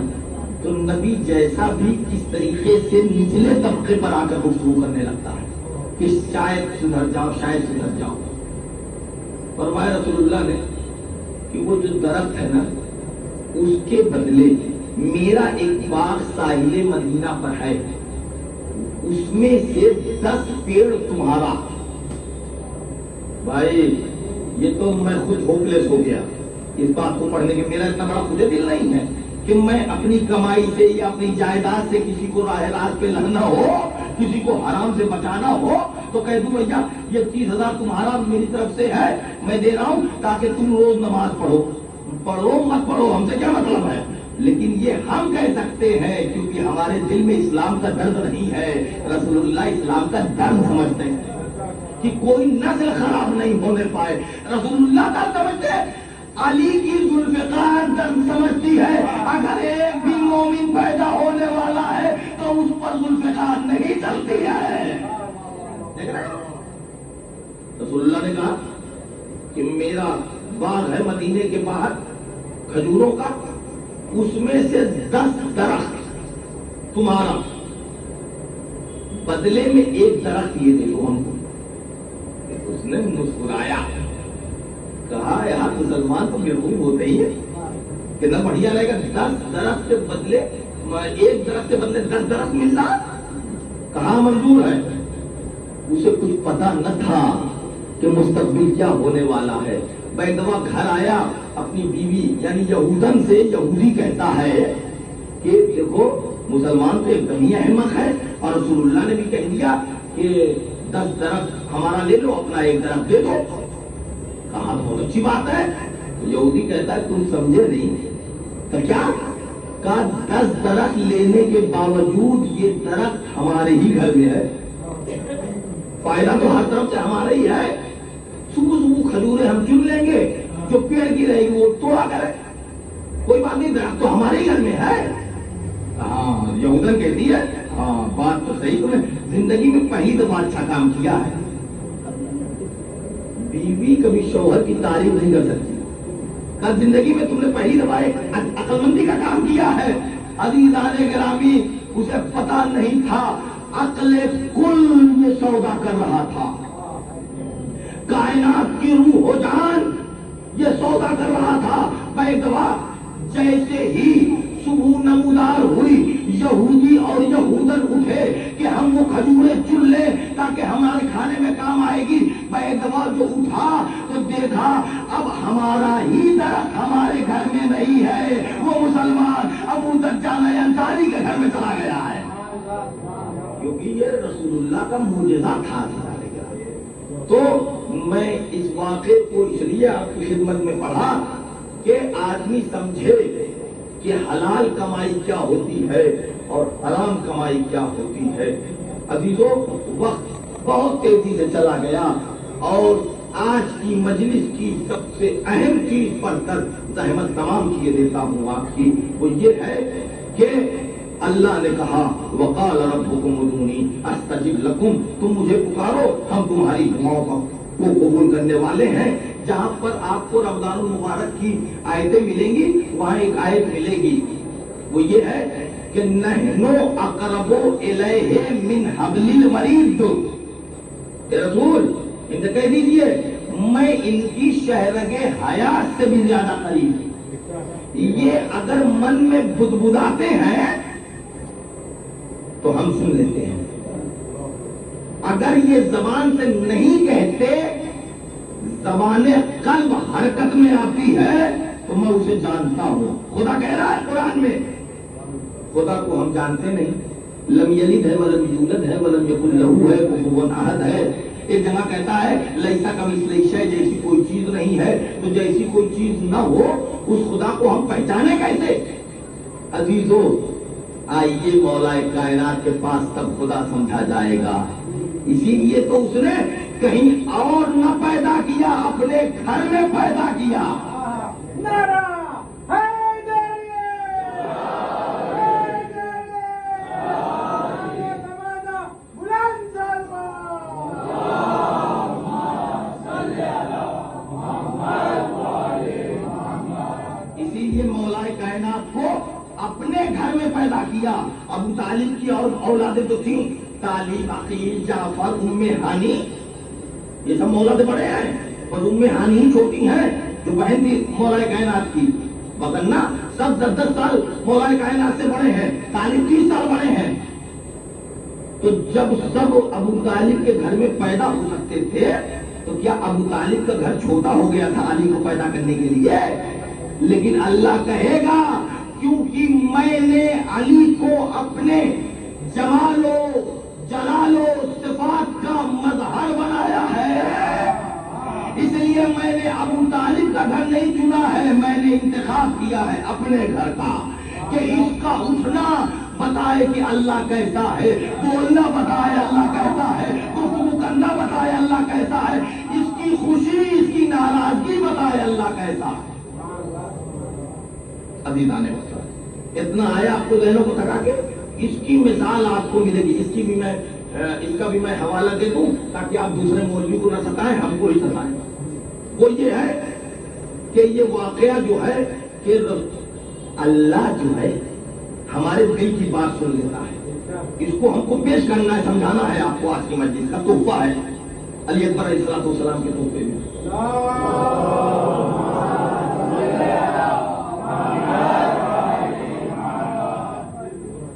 تو نبی جیسا بھی کس طریقے سے نچلے طبقے پر آ کر گفتگو کرنے لگتا ہے کہ شاید سدھر جاؤ، شاید سدھر جاؤ۔ فرمایا رسول اللہ نے کہ وہ جو درخت ہے نا اس کے بدلے میرا ایک باغ ساحل مدینہ پر ہے، اس میں سے 10 پیڑ تمہارا۔ بھائی یہ تو میں خود ہوپلیس ہو گیا اس بات کو پڑھنے کے، میرا اتنا بڑا خود دل نہیں ہے کہ میں اپنی کمائی سے یا اپنی جائیداد سے کسی کو راہ راست پہ لگنا ہو، کسی کو حرام سے بچانا ہو تو کہہ دوں بھیا یہ 30,000 تمہارا میری طرف سے ہے، میں دے رہا ہوں تاکہ تم روز نماز پڑھو۔ پڑھو مت پڑھو ہم سے کیا مطلب ہے، لیکن یہ ہم کہہ سکتے ہیں کیونکہ ہمارے دل میں اسلام کا درد نہیں ہے، رسول اللہ اسلام کا درد سمجھتے ہیں کہ کوئی نسل خراب نہیں ہونے پائے۔ رسول اللہ درد سمجھتے، علی کی ذوالفقار درد سمجھتی ہے، اگر ایک بھی مومن پیدا ہونے والا ہے تو اس پر ذوالفقار نہیں چلتی ہے۔ دیکھ رہے ہیں؟ رسول اللہ نے کہا کہ میرا باغ ہے مدینے کے باہر کھجوروں کا، اس میں سے 10 درخت تمہارا، بدلے میں ایک درخت یہ دے دو ہم کو۔ اس نے مسکرایا، کہا یار مسلمان تو محروم ہوتے ہی ہے، کتنا بڑھیا رہے گا 10 درخت کے بدلے، ایک درخت کے بدلے 10 درخت مل رہا۔ کہاں منظور ہے؟ اسے کچھ پتا نہ تھا کہ مستقبل کیا ہونے والا ہے۔ بیدوا گھر آیا، اپنی بیوی یعنی یہودن سے، یہودی کہتا ہے کہ دیکھو مسلمان تو ایک دم ہی احمق ہے، اور رسول اللہ نے بھی کہہ دیا کہ 10 درخت ہمارا لے لو، اپنا ایک درخت دے دو۔ کہا بہت اچھی بات ہے۔ یہودی کہتا ہے تم سمجھے نہیں تو کیا؟ کہا 10 درخت لینے کے باوجود یہ درخت ہمارے ہی گھر میں ہے، فائدہ تو ہر طرف سے ہمارا ہی ہے۔ صبح صبح کھجوریں ہم چن لیں گے، جو پیڑ کی رہے گی وہ توڑا کرے، کوئی بات نہیں، درخت تو ہمارے ہی گھر میں ہے۔ ہاں یہودن کہتی ہے ہاں بات تو صحیح، تم نے زندگی میں پہلی دفعہ اچھا کام کیا ہے۔ بیوی کبھی شوہر کی تعریف نہیں کر سکتی، کہا زندگی میں تم نے پہلی دفعہ ایک عقل مندی کا کام کیا ہے۔ عزیزان گرامی اسے پتا نہیں تھا عقل کل یہ سودا کر رہا تھا، کائنات کی روح و جان یہ سودا کر رہا تھا۔ بیدوا جیسے ہی صبح نمودار ہوئی، یہودی اور یہودن اٹھے کہ ہم وہ کھجوریں چن لیں تاکہ ہمارے کھانے میں کام آئے گی، بیدوا جو اٹھا تو دیکھا اب ہمارا ہی درخت ہمارے گھر میں نہیں ہے، وہ مسلمان ابو دجال انصاری کے گھر میں چلا گیا ہے، کیونکہ یہ رسول اللہ کا معجزہ تھا۔ تو میں اس واقعے کو اس لیے آپ کی خدمت میں پڑھا کہ آدمی سمجھے کہ حلال کمائی کیا ہوتی ہے اور حرام کمائی کیا ہوتی ہے۔ عزیزو، وقت بہت تیزی سے چلا گیا اور آج کی مجلس کی سب سے اہم چیز پڑھ کر زحمت تمام کیے دیتا ہوں آپ کی، وہ یہ ہے کہ اللہ نے کہا وقال ربکم ادعونی استجب لکم، تم مجھے پکارو ہم تمہاری دعاؤں کو قبول کرنے والے ہیں۔ جہاں پر آپ کو رمضان المبارک کی آیتیں ملیں گی وہاں ایک آیت ملے گی، وہ یہ ہے کہ نحن اقرب الیہ من حبل الورید، اے رسول ان سے کہہ دیجئے میں ان کی شہرگ حیات سے بھی زیادہ قریب۔ یہ اگر من میں بدبداتے ہیں تو ہم سن لیتے ہیں، اگر یہ زبان سے نہیں کہتے، زبان قلب حرکت میں آتی ہے تو میں اسے جانتا ہوں۔ خدا کہہ رہا ہے قرآن میں، خدا کو ہم جانتے نہیں، لم یلد ہے ولم یولد ہے ولم یکن لہ ہے کفوا احد ہے۔ ایک جگہ کہتا ہے لیسا کمثلہ شیء، جیسی کوئی چیز نہیں ہے، تو جیسی کوئی چیز نہ ہو اس خدا کو ہم پہچانے کیسے؟ عزیزو، آئیے مولا کائنات کے پاس تب خدا سمجھا جائے گا۔ اسی لیے تو اس نے کہیں اور نہ پیدا کیا، اپنے گھر میں پیدا کیا۔ نعرہ حیدریہ، زمانہ بلند اسی لیے مولا کائنات کو اپنے گھر میں پیدا کیا۔ ابو طالب کی اور اولادیں تو تھیں، طالب، عقیل، جعفر، ام ہانی، یہ سب مولا سے بڑے ہیں، اور ام ہانی ہی چھوٹی ہیں جو بہن تھی مولا کائنات کی، وگرنہ سب 10-10 سال مولا کائنات سے بڑے ہیں، طالب 30 سال بڑے ہیں۔ تو جب سب ابو طالب کے گھر میں پیدا ہو سکتے تھے تو کیا ابو طالب کا گھر چھوٹا ہو گیا تھا علی کو پیدا کرنے کے لیے؟ لیکن اللہ کہے گا کیونکہ میں نے علی کو اپنے جمال و جلال و صفات کا مظہر بنایا ہے، اس لیے میں نے ابو طالب کا گھر نہیں چنا ہے، میں نے انتخاب کیا ہے اپنے گھر کا، کہ اس کا اٹھنا بتائے کہ اللہ کیسا ہے، بولنا بتائے اللہ کیسا ہے، گفتگو کرنا بتائے اللہ کیسا ہے، اس کی خوشی اس کی ناراضگی بتائے اللہ کیسا ہے۔ عزیزان وطن، اتنا آیا آپ کو ذہنوں کو تھکا کے، اس کی مثال آپ کو ملے گی، اس کا بھی میں حوالہ دے دوں تاکہ آپ دوسرے مولوی کو نہ ستائیں، ہم کو ہی ستائیں۔ وہ یہ ہے کہ یہ واقعہ جو ہے کہ اللہ جو ہے ہمارے دل کی بات سن لیتا ہے، اس کو ہم کو پیش کرنا ہے، سمجھانا ہے آپ کو۔ آج کی مجلس کا تحفہ ہے علی اکبر علیہ السلام کے تحفے میں۔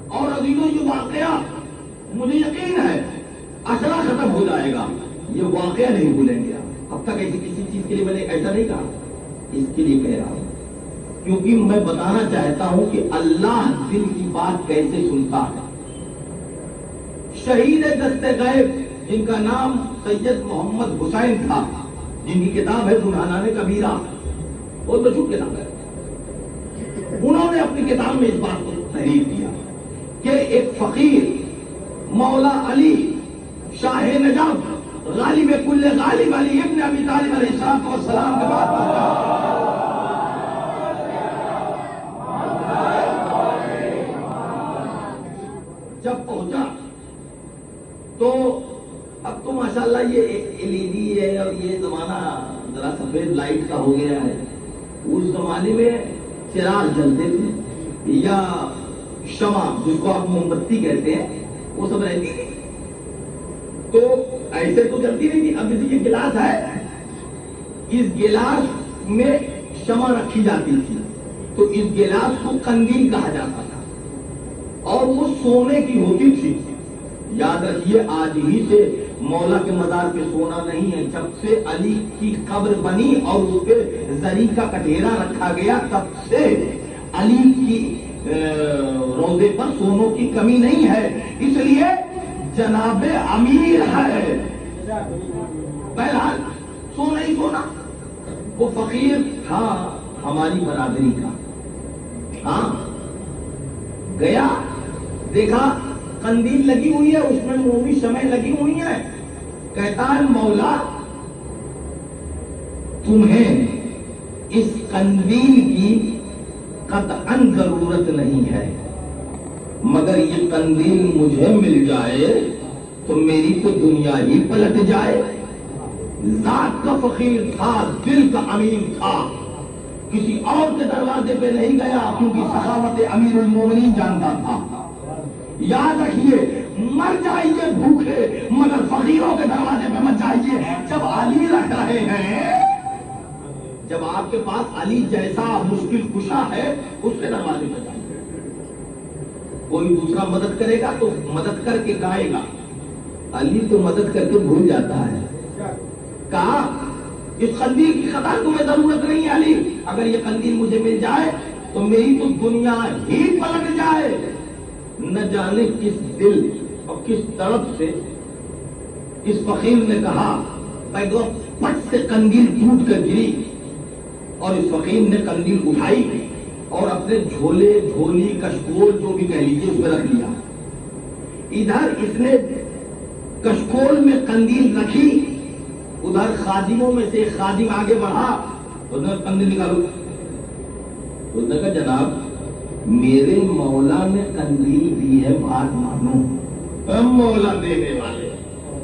اور عزیزوں، یہ واقعہ مجھے یقین ہے اشرا ختم ہو جائے گا، یہ واقعہ نہیں بھولیں گے آپ۔ اب تک ایسی کسی چیز کے لیے میں نے ایسا نہیں کہا، اس کے لیے کہہ رہا ہوں کیونکہ میں بتانا چاہتا ہوں کہ اللہ دل کی بات کیسے سنتا ہے۔ شہید دست غیب جن کا نام سید محمد حسین تھا، جن کی کتاب ہے برہانہ کبیرہ، بہت مشہور کتاب ہے، انہوں نے اپنی کتاب میں اس بات کو تحریر کیا کہ ایک فقیر مولا علی شاہ نجف غالب کل غالب علی ابن ابی طالب علیہ السلام کے بعد جب پہنچا تو اب تو ماشاءاللہ یہ LED ہے اور یہ زمانہ ذرا سفید لائٹ کا ہو گیا ہے، اس زمانے میں چراغ جلتے تھے یا شمع جس کو آپ موم بتی کہتے ہیں وہ سب رہتی تھی، تو ایسے تو چلتی نہیں تھی۔ اب جیسے یہ گلاس ہے، اس گلاس میں شمع رکھی جاتی تھی تو اس گلاس کو قندیل کہا جاتا تھا، اور وہ سونے کی ہوتی تھی. یاد رکھیے آج ہی سے مولا کے مزار پہ سونا نہیں ہے. جب سے علی کی قبر بنی اور اس پہ زری کا کٹیرا رکھا گیا تب سے علی کی روضے پر سونوں کی کمی نہیں ہے. اس لیے جناب امیر ہے. بہرحال سونا ہی سونا. وہ فقیر تھا ہماری برادری کا. ہاں گیا دیکھا قندیل لگی ہوئی ہے, اس میں مومی شمع لگی ہوئی ہیں. کہتا ہے مولا تمہیں اس قندیل کی قطعاً ضرورت نہیں ہے, مگر یہ قندیل مجھے مل جائے تو میری تو دنیا ہی پلٹ جائے. ذات کا فقیر تھا, دل کا امیر تھا, کسی اور کے دروازے پہ نہیں گیا کیونکہ سخاوت امیر المومنین جانتا تھا. یاد رکھیے مر جائیے بھوکے مگر فقیروں کے دروازے پہ مت جائیے. جب علی رکھ رہے ہیں, جب آپ کے پاس علی جیسا مشکل کشا ہے اس کے دروازے پہ جائیے. کوئی دوسرا مدد کرے گا تو مدد کر کے گائے گا, علی تو مدد کر کے بھول جاتا ہے. کہا اس قندیل کی قطار تمہیں ضرورت نہیں ہے علی, اگر یہ قندیل مجھے مل جائے تو میری تو دنیا ہی پلٹ جائے. نہ جانے کس دل اور کس طرف سے اس فقیر نے کہا, پیدو پٹ سے قندیل ٹوٹ کر گری اور اس فقیر نے قندیل اٹھائی اور اپنے جھولے جھولی کشکول جو بھی کہہ لیجیے اس میں رکھ لیا. ادھر اس نے کشکول میں قندیل رکھی, ادھر خادموں میں سے ایک خادم آگے بڑھا, ادھر قندیل نکالو. اس نے کہا جناب میرے مولا نے قندیل دی ہے, بات مانو. مولا دینے والے,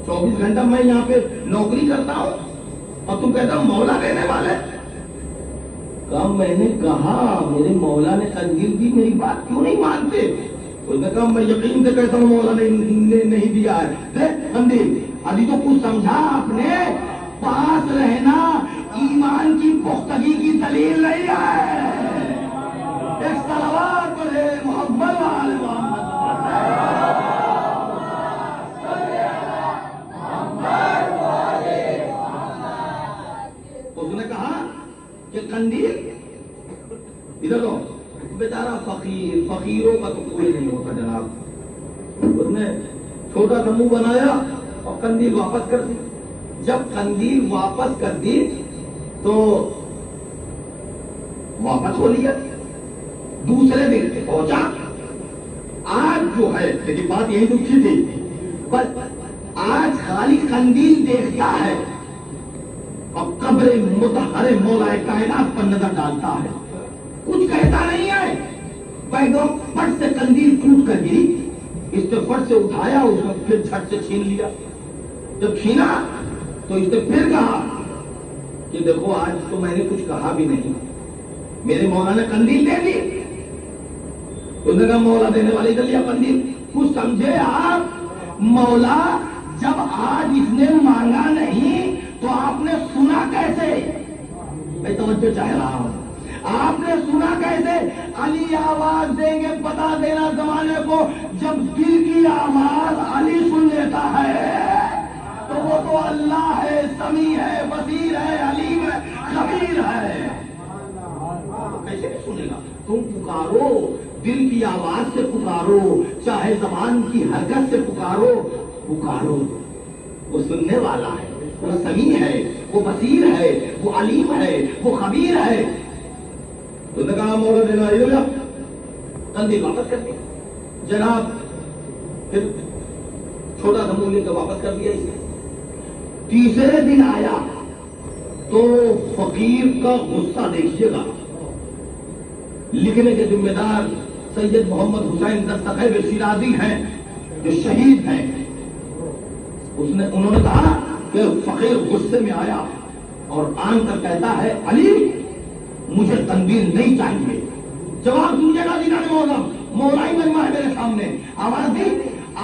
24 گھنٹہ میں یہاں پہ نوکری کرتا ہوں اور تم کہتا ہوں مولا دینے والے. کہا میں نے کہا میرے مولا نے قندیل دی, میری بات کیوں نہیں مانتے؟ اس نے کہا میں یقین سے کہتا ہوں مولا نے نہیں دیا ہے قندیل. ابھی تو کچھ سمجھا آپ نے, پاس رہنا ایمان کی پختگی کی دلیل نہیں ہے. ایک صلوات پڑھے محمد والے محمد. اس نے کہا کہ قندیل ادھر لو, بیچارہ فقیر, فقیروں کا تو کوئی نہیں ہوتا جناب. اس نے چھوٹا سا منہ بنایا اور قندیل واپس کر دی. جب قندیل واپس کر دی تو واپس ہو لیا. دوسرے دن پہنچا, آج جو ہے لیکن بات یہی دکھی تھی, پر آج خالی قندیل دیکھتا ہے اور قبر مطہر مولا کائنات پر نظر ڈالتا ہے, کچھ کہتا نہیں ہے. پیغام پٹ سے قندیل ٹوٹ کر گری, اس نے فٹ سے اٹھایا, اس نے پھر جھٹ سے چھین لیا. جب چھینا تو اس نے پھر کہا کہ دیکھو آج تو میں نے کچھ کہا بھی نہیں, میرے مولا نے قندیل دے دی. اس نے کہا مولا دینے والی ادھر لیا قندیل. کچھ سمجھے آپ, مولا جب آج اس نے مانگا نہیں تو آپ نے سنا کیسے؟ میں توجہ چاہ رہا ہوں, آپ نے سنا کیسے؟ علی آواز دیں گے, بتا دینا زمانے کو, جب دل کی آواز علی سن لیتا ہے تو وہ تو اللہ ہے, سمیع ہے, بصیر ہے, علیم ہے, خبیر ہے. کیسے نہیں سنے گا؟ تم پکارو, دل کی آواز سے پکارو, چاہے زبان کی حرکت سے پکارو, پکارو. وہ سننے والا ہے, وہ سمیع ہے, وہ بصیر ہے, وہ علیم ہے, وہ خبیر ہے. تو نے کہا مولا دینا ادھر قندیل واپس کر دیا. جناب پھر چھوٹا سا منہ لے کے واپس کر دیا. اس نے تیسرے دن آیا تو فقیر کا غصہ دیکھیے گا. لکھنے کے ذمہ دار سید محمد حسین دستخیب شیرازی ہیں جو شہید ہیں. انہوں نے کہا کہ فقیر غصے میں آیا اور آن کر کہتا ہے علی مجھے قندیل نہیں چاہیے. جواب دیجیے گا دینا مولا, مولا ہی مجمع ہے میرے سامنے. آواز دی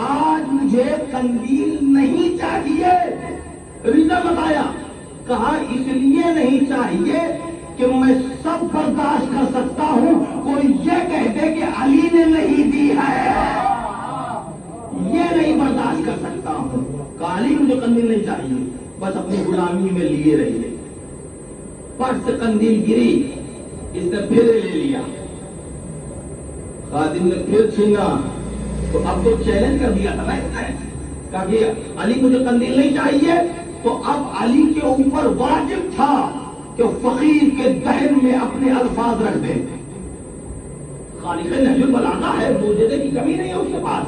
آج مجھے قندیل نہیں چاہیے. ریزن بتایا, کہا اس لیے نہیں چاہیے کہ میں سب برداشت کر سکتا ہوں، کوئی یہ کہہ دے کہ علی نے نہیں دی ہے، یہ نہیں برداشت کر سکتا ہوں۔ کہ علی مجھے قندیل نہیں چاہیے، بس اپنی غلامی میں لیے رہیے۔ پٹ سے قندیل گری، اس نے پھر لے لیا، خادم نے پھر چھینا، تو اب تو چیلنج کر دیا تھا نا اس نے، کہا کہ علی مجھے قندیل نہیں چاہیے، تو اب علی کے اوپر واجب تھا کہ فقیر کے دہن میں اپنے الفاظ رکھ دیں۔ خالق نہج البلاغہ ہے، موجزے کی کمی نہیں ہے اس کے پاس۔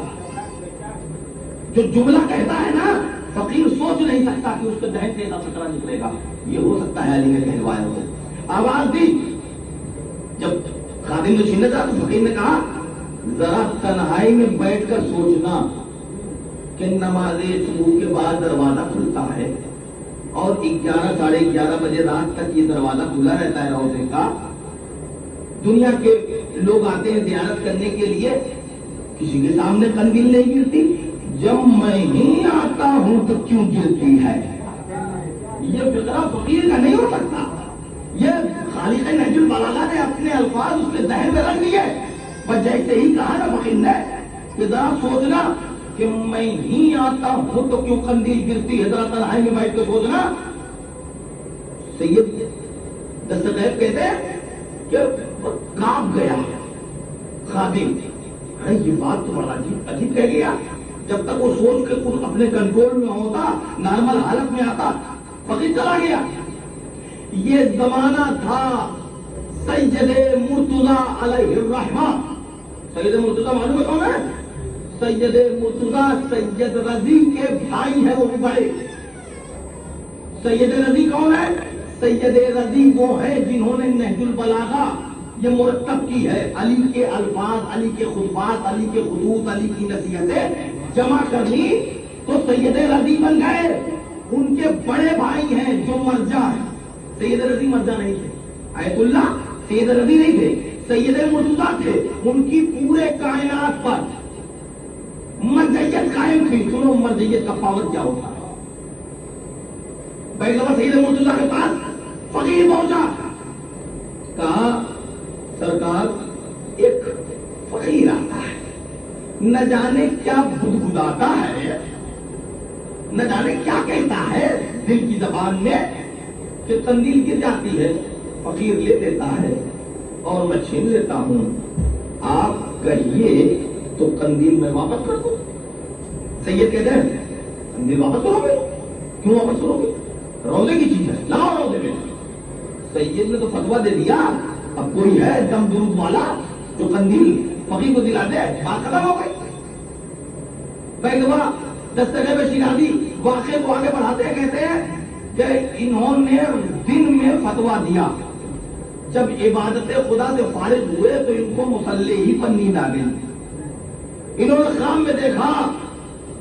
جو جملہ کہتا ہے نا، فقیر سوچ نہیں سکتا کہ اس کے دہن سے ایسا فقرہ نکلے گا، یہ ہو سکتا ہے علی نے کہلوایا ہو۔ آواز دی، جب خادم نے چھیننا تھا تو فقیر نے کہا ذرا تنہائی میں بیٹھ کر سوچنا کہ نماز صبح کے بعد دروازہ کھلتا ہے اور 11 ساڑھے 11 بجے رات تک یہ دروازہ کھلا رہتا ہے روضے کا، دنیا کے لوگ آتے ہیں زیارت کرنے کے لیے، کسی کے سامنے قندیل نہیں گرتی، جب میں ہی آتا ہوں تو کیوں گرتی ہے؟ یہ فقرہ فقیر کا نہیں ہو سکتا، یہ خالق نہج البلاغہ نے اپنے الفاظ اس کے ذہن میں رکھ لیے۔ بس جیسے ہی کہا نا فقیر نے کہ ذرا سوچنا کہ میں ہی آتا ہوں تو کیوں قندیل گرتی ہے، ذرا تنہائی میں بیٹھ کے سوچنا۔ سید دستغیب کہتے ہیں کہ کانپ گیا خادم، یہ بات تو بڑا عجیب کہہ گیا۔ جب تک وہ سوچ کے خود اپنے کنٹرول میں ہوتا، نارمل حالت میں آتا، فقیر چلا گیا۔ یہ زمانہ تھا سید مرتضیٰ علیہ الرحمہ۔ سید مرتضیٰ معلوم ہے کون ہے؟ سید مرتضیٰ سید رضی کے بھائی ہیں، وہ بھی بڑے۔ سید رضی کون ہے؟ سید رضی وہ ہیں جنہوں نے نہج البلاغہ یہ مرتب کی ہے، علی کے الفاظ، علی کے خطبات، علی کے خطوط، علی کی نصیحتیں جمع کر لی تو سید رضی بن گئے۔ ان کے بڑے بھائی ہیں جو مرجع ہیں، سید رضی مرجع نہیں تھے، آیت اللہ سید رضی نہیں تھے، سید مرتضیٰ تھے۔ ان کی پورے کائنات پر مرجعیت قائم تھی۔ سنو مرجعیت کا پاور کیا ہوتا ہے۔ پہلی دفعہ سید مرتضیٰ کے پاس فقیر پہنچا، کہا سرکار ایک فقیر آتا ہے، نہ جانے کیا بدبداتا ہے، نہ جانے کیا کہتا ہے دل کی زبان میں کہ قندیل گر جاتی ہے، فقیر لے لیتا ہے اور میں چھین لیتا ہوں، آپ کہیے تو قندیل میں واپس کر دوں۔ سید کہتے ہیں قندیل واپس کرو گے؟ کیوں واپس کرو گے؟ روزے کی چیز ہے، لاؤ روزے میں۔ سید نے تو فتویٰ دے دیا، اب کوئی ہے دم درود والا جو قندیل فقیر کو دلا دے، بات ختم ہو گئی۔ پہلی دفعہ دستغیب شیرازی واقعے کو آگے بڑھاتے ہیں، کہتے ہیں کہ انہوں نے دن میں فتویٰ دیا، جب عبادت خدا سے فارغ ہوئے تو ان کو مصلی ہی پر نیند آ گئی۔ انہوں نے خواب میں دیکھا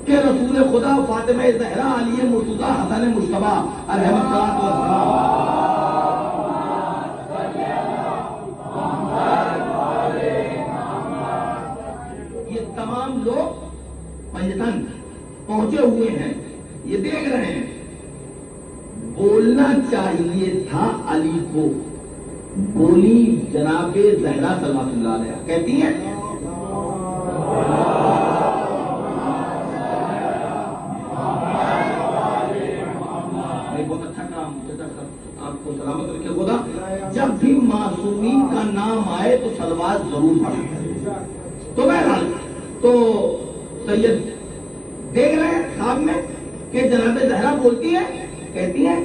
کہ رسول خدا فاطمہ زہرا علی مرتضیٰ حسن مجتبیٰ علیہ السلام یہ تمام لوگ پنجتن پہنچے ہوئے ہیں، یہ دیکھ رہے ہیں۔ بولنا چاہیے تھا علی کو، بولی جناب زہرا صلوات اللہ علیہ، کہتی ہیں بہت اچھا کام، آپ کو سلامت رکھے خدا۔ جب بھی معصومین کا نام آئے تو صلوات ضرور پڑھیں۔ تو بہرحال تو سید دیکھ رہے ہیں خواب میں کہ جناب زہرا بولتی ہے، کہتی ہے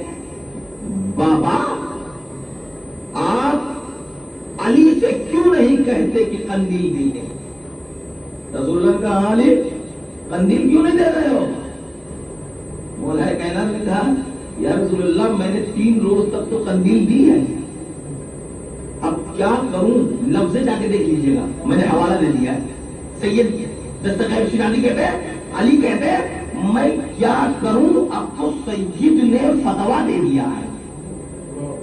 بابا آپ علی سے کیوں نہیں کہتے کہ قندیل دی دیں؟ رسول اللہ کا علی قندیل کیوں نہیں دے رہے ہو؟ مولا کائنات نے کہا یا رسول اللہ میں نے 3 روز تک تو قندیل دی ہے، اب کیا کروں؟ لفظ جا کے دیکھ لیجیے گا، میں نے حوالہ دے دیا ہے۔ سید دستغیب شیرازی کہتے ہیں، علی کہتے ہیں میں کیا کروں، اب تو سید نے فتویٰ دے دیا ہے۔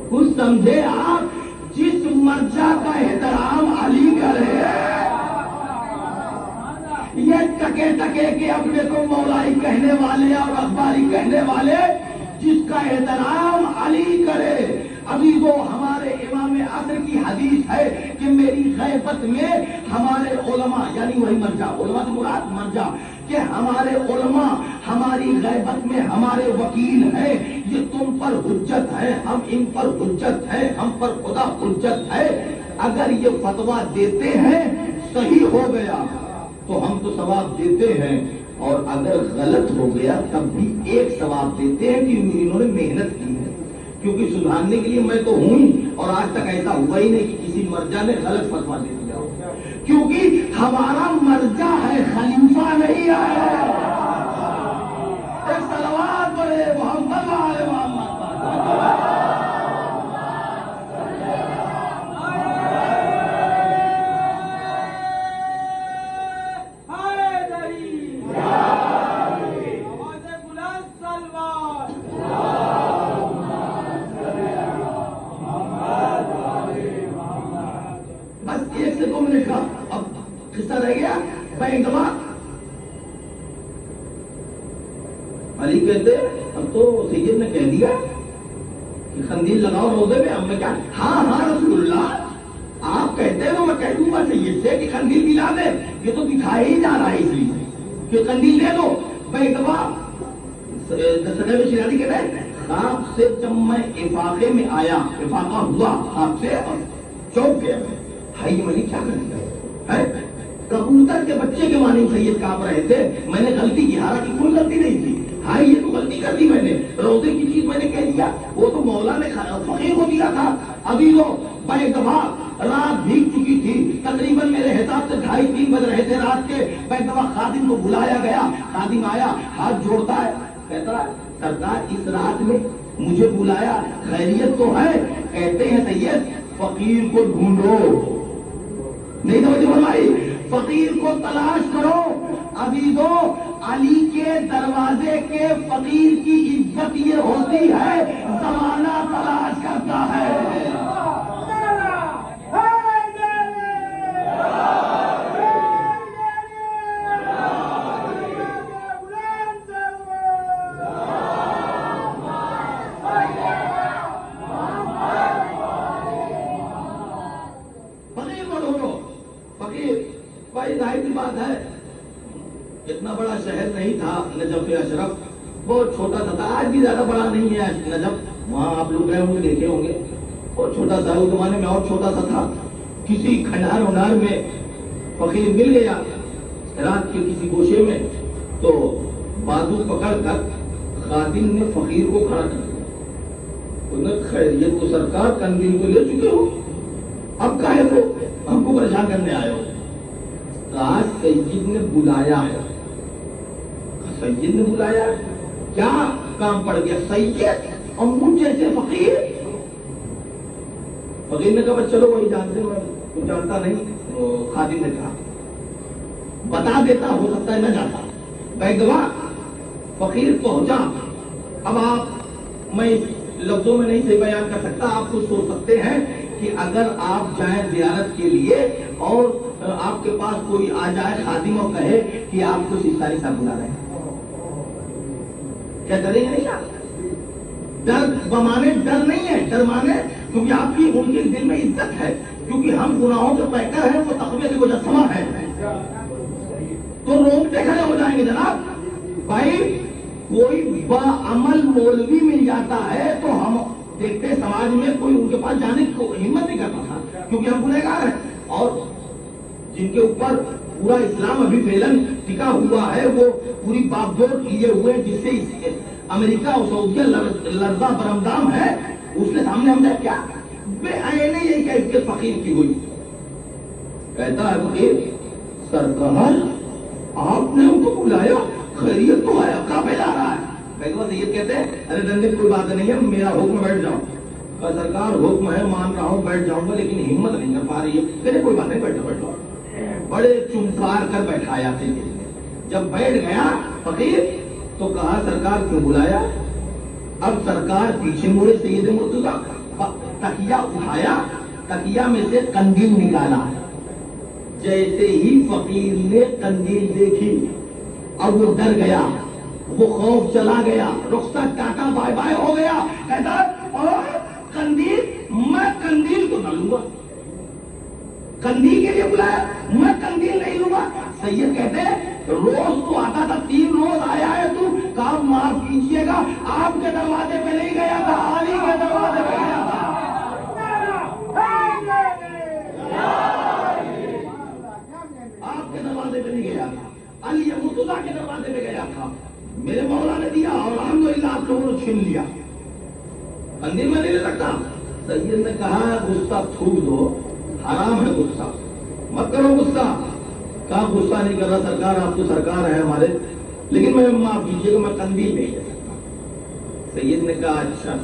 کچھ سمجھے آپ، جس مرجع کا احترام علی کرے، یہ ٹکے ٹکے کے اپنے کو مولائی کہنے والے اور اخباری کہنے والے جس کا احترام علی کرے۔ عزیزو ہمارے امام حدیث ہے کہ میری غیبت میں ہمارے علماء یعنی وہی مرجع، علماء سے مراد مرجع، کہ ہمارے علماء ہماری غیبت میں ہمارے وکیل ہیں، یہ تم پر حجت ہے، ہم ان پر حجت ہے، ہم پر خدا حجت ہے۔ اگر یہ فتویٰ دیتے ہیں صحیح ہو گیا تو ہم تو ثواب دیتے ہیں، اور اگر غلط ہو گیا تب بھی ایک ثواب دیتے ہیں کہ انہوں نے محنت کی ہے، کیونکہ سدھارنے کے لیے میں تو ہوں ہی، اور آج تک ایسا ہوا ہی نہیں کہ کسی مرجع نے غلط فتویٰ دے دیا ہو، کیونکہ ہمارا مرجع ہے، خلیفہ نہیں ہے۔ ایک صلوات پڑھے محمد وآل محمد۔ قصہ رہ گیا بینگما، علی کہتے اب تو سید نے کہہ دیا کہ خندیل لگاؤ روزے میں، اب میں کیا، ہاں ہاں رسول اللہ آپ کہتے ہیں تو میں کہہ دوں گا سید سے کہ خندیل دلا دے، یہ تو دکھایا ہی جا رہا ہے اس لیے کہ خندیل دے دو۔ بینگما سنیب شیرازی کہتے ہیں خواب سے جب میں افاقے میں آیا، افاقہ ہوا خواب سے، اور چوک گیا میں، ہائی منی کیا کر دیا ہے، کبوتر کے بچے کے معنی سید کانپ رہے تھے، میں نے غلطی کی، حالانکہ کوئی غلطی نہیں تھی، ہاں یہ تو غلطی کر دی میں نے، روزے کی چیز میں نے کہہ دیا، وہ تو مولا نے فقیر کو دیا تھا۔ ابھی تو بے دفعہ رات بھیگ چکی تھی، تقریباً میرے حساب سے 2:30-3 بج رہے تھے رات کے، بے دفعہ خادم کو بلایا گیا، خادم آیا، ہاتھ جوڑتا ہے، کہتا ہے سرکار اس رات میں مجھے بلایا، خیریت تو ہے؟ کہتے ہیں سید فقیر کو ڈھونڈو، نہیں توجہ فرمائی، فقیر کو تلاش کرو۔ ابھی تو علی کے دروازے کے فقیر کی عزت یہ ہوتی ہے زمانہ تلاش کرتا ہے۔ بات ہے اتنا بڑا شہر نہیں تھا نجف اشرف، بہت چھوٹا سا تھا، آج بھی زیادہ بڑا نہیں ہے نجف، وہاں آپ لوگ گئے ہوں گے دیکھے ہوں گے، بہت چھوٹا سا، اس زمانے میں اور چھوٹا سا تھا۔ کسی کھنڈار ونڈار میں فقیر مل گیا رات کے کسی گوشے میں، تو بازو پکڑ کر خادم نے فقیر کو کھڑا کر دیا، خیریت تو سرکار قندیل کو لے چکے ہو، اب کاہے کو ہم کو پریشان کرنے آئے ہو؟ کہا سید نے بلایا ہے، سید نے بلایا، کیا کام پڑ گیا؟ سید اور مجھ جیسے فقیر؟ فقیر نے کہا چلو وہی جانتے، میں کچھ جانتا نہیں۔ خادم نے کہا بتا دیتا، ہو سکتا ہے نہ جاتا۔ بیگوا فقیر پہنچا، اب آپ میں لفظوں میں نہیں صحیح بیان کر سکتا، آپ کو سوچ سکتے ہیں کہ اگر آپ جائیں زیارت کے لیے اور آپ کے پاس کوئی آ جائے خادم اور کہے کہ آپ کو سستانی صاحب بلا رہے ہیں، کیا ڈریں گے؟ نہیں آپ ڈر بمانے ڈر نہیں ہے، ڈر مانے کیونکہ آپ کی ان کے دل میں عزت ہے، کیونکہ ہم گناہوں کے پیکر ہیں، وہ تقوی سے مجسمہ ہے، تو روکتے کھڑے ہو جائیں گے۔ جناب بھائی کوئی باعمل مولوی مل جاتا ہے تو ہم دیکھتے سماج میں کوئی ان کے پاس جانے کی ہمت نہیں کرتا تھا، کیونکہ ہم گنہگار ہیں، اور جن کے اوپر پورا اسلام ابھی فیلن ٹکا ہوا ہے، وہ پوری باغدور لیے ہوئے، جس سے امریکہ اور سعودیہ لرزہ برمدام ہے، اس کے سامنے ہم نے کیا بے عینے یہی کیفیت فقیر کی ہوئی۔ کہتا ہے فقیر سرکار آپ نے ہم کو بلایا، خیریت تو ہے، اب کہاں پہ جا رہا ہے؟ بیگوا سید کہتے ہیں ارے ڈرنے کوئی بات نہیں ہے، میرا حکم بیٹھ جاؤ۔ کہا سرکار حکم ہے، مان رہا ہوں، بیٹھ جاؤں گا، لیکن ہمت نہیں کر پا رہی ہے۔ کہتے کوئی بات نہیں، بیٹھو بیٹھو، بڑے چمکار کر بیٹھایا سید نے۔ جب بیٹھ گیا فقیر تو کہا سرکار کیوں بلایا؟ اب سرکار پیچھے مڑے، سید مرتضیٰ تکیہ اٹھایا، تکیہ میں سے قندیل نکالا، جیسے ہی فقیر نے قندیل دیکھی اب وہ ڈر گیا، وہ خوف چلا گیا، رخصت ٹاٹا بائے بائے ہو گیا۔ کہتا قندیل، میں قندیل کو نہ لوں گا، قندیل کے لیے بلایا، میں قندیل نہیں لوں گا۔ سید کہتے ہیں روز تو آتا تھا، 3 روز آیا ہے تو، کہا معاف کیجیے گا آپ کے دروازے پہ نہیں گیا تھا، علی کے دروازے پہ گیا تھا۔ آپ کے دروازے پہ نہیں گیا تھا، علی مرتضیٰ کے دروازے پہ گیا تھا، میرے مولا نے دیا اور الحمدللہ آپ لوگوں نے چھین لیا، قندیل میں نہیں لے سکتا۔ سید نے کہا غصہ تھوک دو، حرام ہے غصہ، مت کرو غصہ۔ کہا غصہ نہیں کر رہا سرکار، آپ تو سرکار ہیں ہمارے، لیکن میں معاف کیجیے گا میں قندیل نہیں لے سکتا۔ سید نے کہا اچھا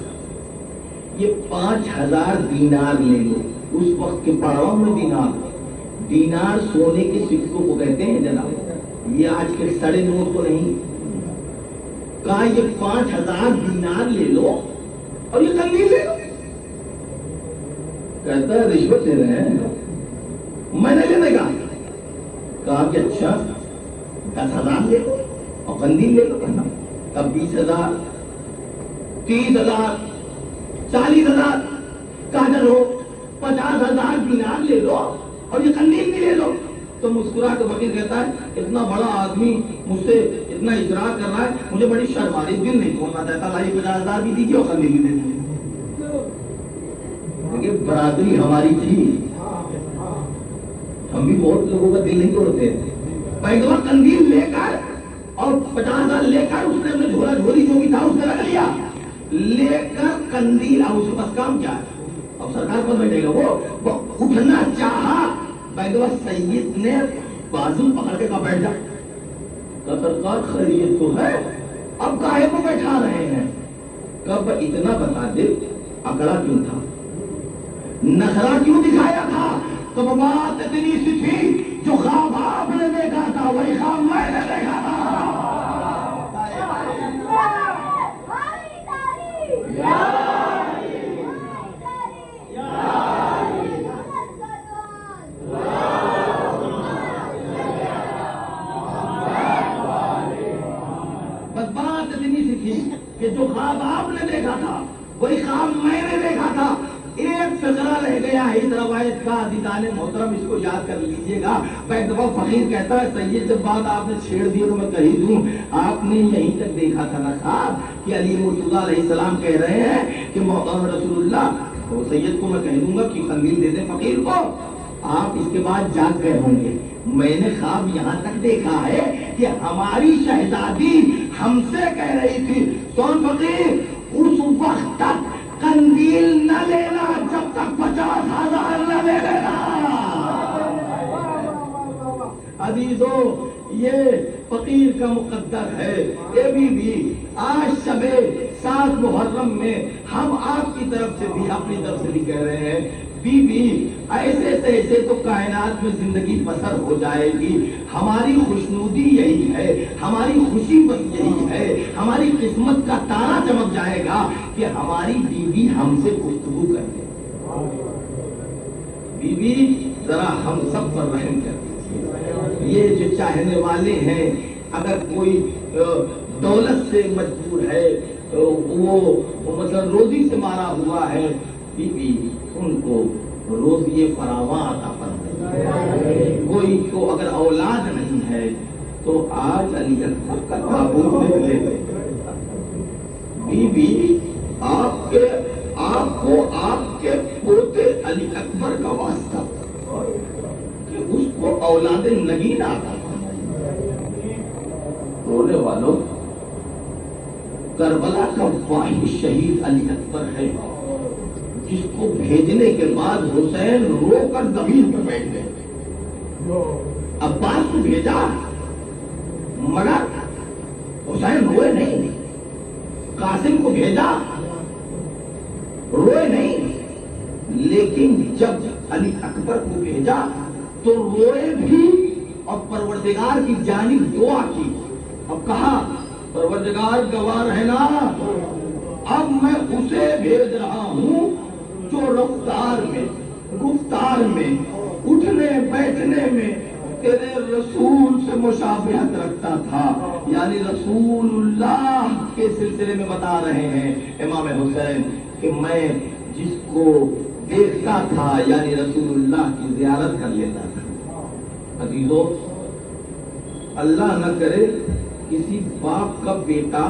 یہ 5000 دینار لے لو، اس وقت کے پڑھ رہا ہوں میں دینار، دینار سونے کے سکوں کو کہتے ہیں جناب، یہ آج کے سڑے نوٹ کو نہیں۔ کہا یہ 5000 دینار لے لو اور یہ قندیل لے لو۔ کہتا ہے رشوت لے رہے ہیں، میں نے لینے کا۔ کہا کہ اچھا 10,000 لے لو اور قندیل لے لو، کہنا تب 20,000 30,000 40,000 کہا چلو 50,000 دینار لے لو اور یہ قندیل بھی لے لو۔ تو مسکرا کے فقیر کہتا ہے اتنا بڑا آدمی مجھ سے اتنا اجرا کر رہا ہے، مجھے بڑی شرم آ رہی، دل نہیں کھولنا چاہتا، لائی 50,000 بھی دیجیے اور قندیل بھی دے دیجیے۔ لیکن برادری ہماری تھی، ہم بھی بہت لوگوں کا دل نہیں توڑتے۔ پیغمبر قندیل لے کر اور 50,000 لے کر اس نے اپنے جھولا جھولی جو بھی تھا اس نے رکھ لیا، لے کر قندیل، اب اس کے پاس کام کیا ہے، اب سرکار پر بیٹھے گا، وہ اٹھنا چاہا، پیغمبر سید نے بازو پکڑ کے کہا بیٹھ جا۔ سرکار خیریت تو ہے، اب کاہے کو بیٹھا رہے ہیں؟ کب اتنا بتا دے اکڑا کیوں تھا، نخرا کیوں دکھایا تھا؟ تو بات اتنی سی تھی جو خواب آپ نے دیکھا تھا وہی خواب میں نے دیکھا تھا۔ بس بات اتنی سی تھی کہ جو خواب آپ نے دیکھا تھا وہی خواب میں نے دیکھا تھا۔ ایک فقرہ رہ گیا ہے اس روایت کا، عزیزان محترم اس کو یاد کر لیجئے گا۔ ایک دفعہ فقیر کہتا ہے سید جب بات آپ نے چھیڑ دی تو میں کہی دوں، آپ نے یہیں تک دیکھا تھا نا خواب کہ علی مرتضیٰ علیہ السلام کہہ رہے ہیں کہ محمد رسول اللہ، تو سید کو میں کہہ دوں گا کہ قندیل دے دیں فقیر کو، آپ اس کے بعد جاگ گئے ہوں گے۔ میں نے خواب یہاں تک دیکھا ہے کہ ہماری شہزادی ہم سے کہہ رہی تھی سون فقیر اس وقت تک قندیل نہ لینا جب تک 50,000 نہ لے لینا۔ عزیزو یہ فقیر کا مقدر ہے۔ یہ بھی آج شب 7 محرم میں ہم آپ کی طرف سے بھی اپنی طرف سے بھی کہہ رہے ہیں، بی بی ایسے سے ایسے تو کائنات میں زندگی بسر ہو جائے گی، ہماری خوشنودی یہی ہے، ہماری خوشی بس یہی ہے، ہماری قسمت کا تارا چمک جائے گا کہ ہماری بیوی ہم سے گفتگو کر لے۔ بیوی ذرا ہم سب پر رحم کر دیجیے، یہ جو چاہنے والے ہیں اگر کوئی دولت سے مجبور ہے، وہ مطلب روزی سے مارا ہوا ہے، بیوی ان کو روزی فراواں عطا فرمائے۔ کوئی کو اگر اولاد نہیں ہے تو آج علی اکبر کا تابوت نکلے گئے، بیوی آپ کو آپ کے پوتے علی اکبر کا واسطہ کہ اس کو اولاد نگین عطا فرمائے۔ رونے والوں، کربلا کا واحد شہید علی اکبر ہے جس کو بھیجنے کے بعد حسین رو کر زمین پہ بیٹھ گئے۔ عباس کو بھیجا مگر حسین روئے نہیں، قاسم کو بھیجا روئے نہیں، لیکن جب علی اکبر کو بھیجا تو روئے بھی اور پروردگار کی جانب دعا کی۔ اب کہا پروردگار گواہ ہے نا، اب میں اسے بھیج رہا ہوں جو رفتار میں، گفتار میں، اٹھنے بیٹھنے میں تیرے رسول سے مشابہت رکھتا تھا، یعنی رسول اللہ کے سلسلے میں بتا رہے ہیں امام حسین کہ میں جس کو دیکھتا تھا، یعنی رسول اللہ کی زیارت کر لیتا تھا۔ عزیزو، اللہ نہ کرے کسی باپ کا بیٹا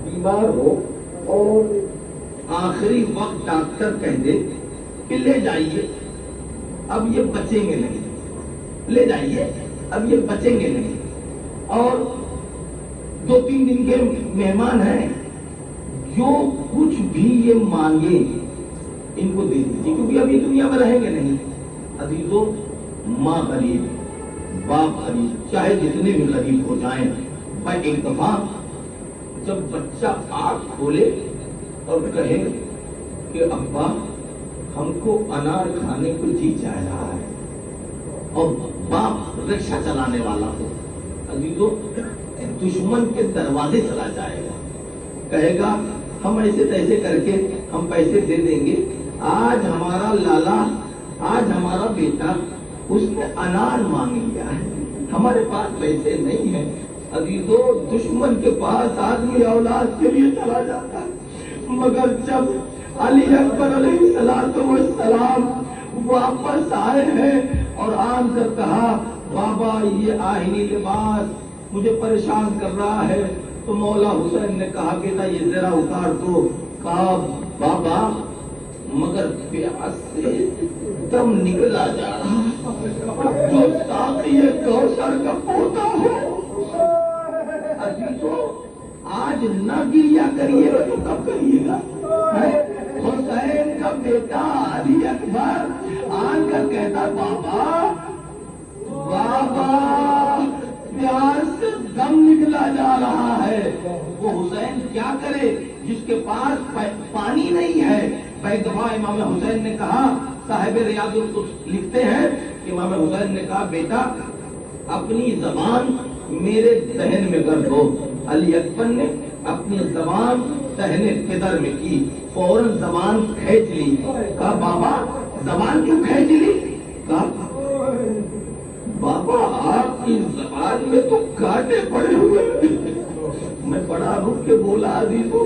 بیمار ہو اور آخری وقت ڈاکٹر کہہ دے کہ لے جائیے اب یہ بچیں گے نہیں، لے جائیے اب یہ بچیں گے نہیں، اور 2-3 دن کے مہمان ہیں، جو کچھ بھی یہ مانگے ان کو دے دیجیے کیونکہ اب یہ دنیا میں رہیں گے نہیں۔ عزیزو، ماں غریب، باپ غریب، چاہے جتنے بھی غریب ہو جائیں، پر ایک دفعہ جب بچہ آنکھ کھولے اور کہے کہ ابا ہم کو انار کھانے کو جی چاہ رہا ہے، اور باپ رکشہ چلانے والا ہو، عزیزو دشمن کے دروازے چلا جائے گا، کہے گا ہم ایسے تیسے کر کے ہم پیسے دے دیں گے، آج ہمارا لالا، آج ہمارا بیٹا اس نے انار مانگ لیا ہے، ہمارے پاس پیسے نہیں ہیں۔ عزیزو، دشمن کے پاس آدمی اولاد کے لیے چلا جاتا ہے، مگر جب علی اکبر علیہ السلام واپس آئے ہیں اور آن کر کہا بابا یہ آہنی لباس مجھے پریشان کر رہا ہے، تو مولا حسین نے کہا بیٹا یہ ذرا اتار دو۔ کہا بابا مگر پیاس سے دم نکلا جا رہا، جو ساقی کوثر کا پوتا ہو۔ عزیزو، آج نہ گریا کریے گا تو کب کریے گا؟ حسین کا بیٹا علی اکبر آن کر کہتا بابا بابا پیاس سے دم نکلا جا رہا ہے۔ وہ حسین کیا کرے جس کے پاس پانی نہیں ہے؟ ایک دفعہ امام حسین نے کہا، صاحب ریاض القدس لکھتے ہیں کہ امام حسین نے کہا بیٹا اپنی زبان میرے دہن میں کر دو۔ علی اکبر نے اپنی زبان دہنے پدر میں کی، فوراً زبان کھینچ لی۔ کہا بابا زبان کیوں کھینچ لی؟ کہا بابا آپ کی زبان میں تو کانٹے پڑے ہوئے۔ میں بڑا رک کے بولا عزیزو،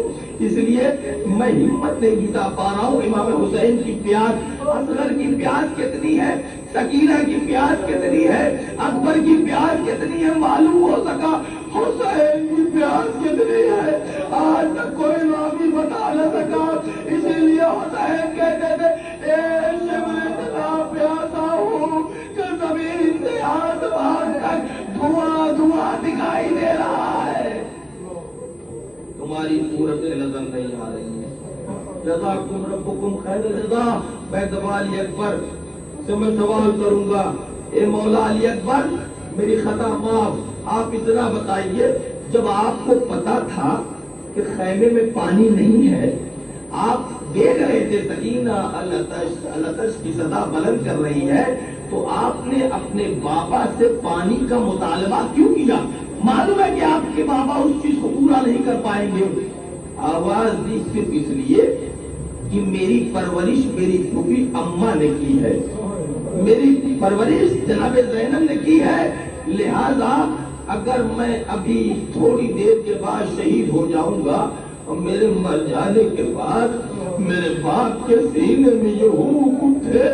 اس لیے میں ہمت نہیں جٹا پا رہا ہوں۔ امام حسین کی پیاس، اصغر کی پیاس کتنی ہے، سکینہ کی پیاس کتنی ہے، اکبر کی پیاس کتنی ہے، معلوم ہو سکا حسین کی پیاس کتنی ہے، آج تک کوئی راوی بتا نہ سکا۔ اسی لیے حسین کہتے تھے اے شمر تلا پیاسا ہوں کہ زمین سے آسمان تک دھواں دھواں دکھائی دے رہا ہے، تمہاری صورتیں نظر نہیں آ رہی ہیں۔ جزاکم ربکم خیر جزا۔ میں دبا علی اکبر سے میں سوال کروں گا، اے مولا علی اکبر میری خطا معاف، آپ اتنا بتائیے جب آپ کو پتا تھا کہ خیمے میں پانی نہیں ہے، آپ دیکھ رہے تھے سکینہ العطش کی صدا بلند کر رہی ہے، تو آپ نے اپنے بابا سے پانی کا مطالبہ کیوں کیا؟ معلوم ہے کہ آپ کے بابا اس چیز کو پورا نہیں کر پائیں گے۔ آواز دی صرف اس لیے کہ میری پرورش میری پھوپھی اماں نے کی ہے، میری پرورش جناب زینب نے کی ہے، لہذا اگر میں ابھی تھوڑی دیر کے بعد شہید ہو جاؤں گا اور میرے مر جانے کے بعد میرے باپ کے سینے میں یہ ہوک اٹھے،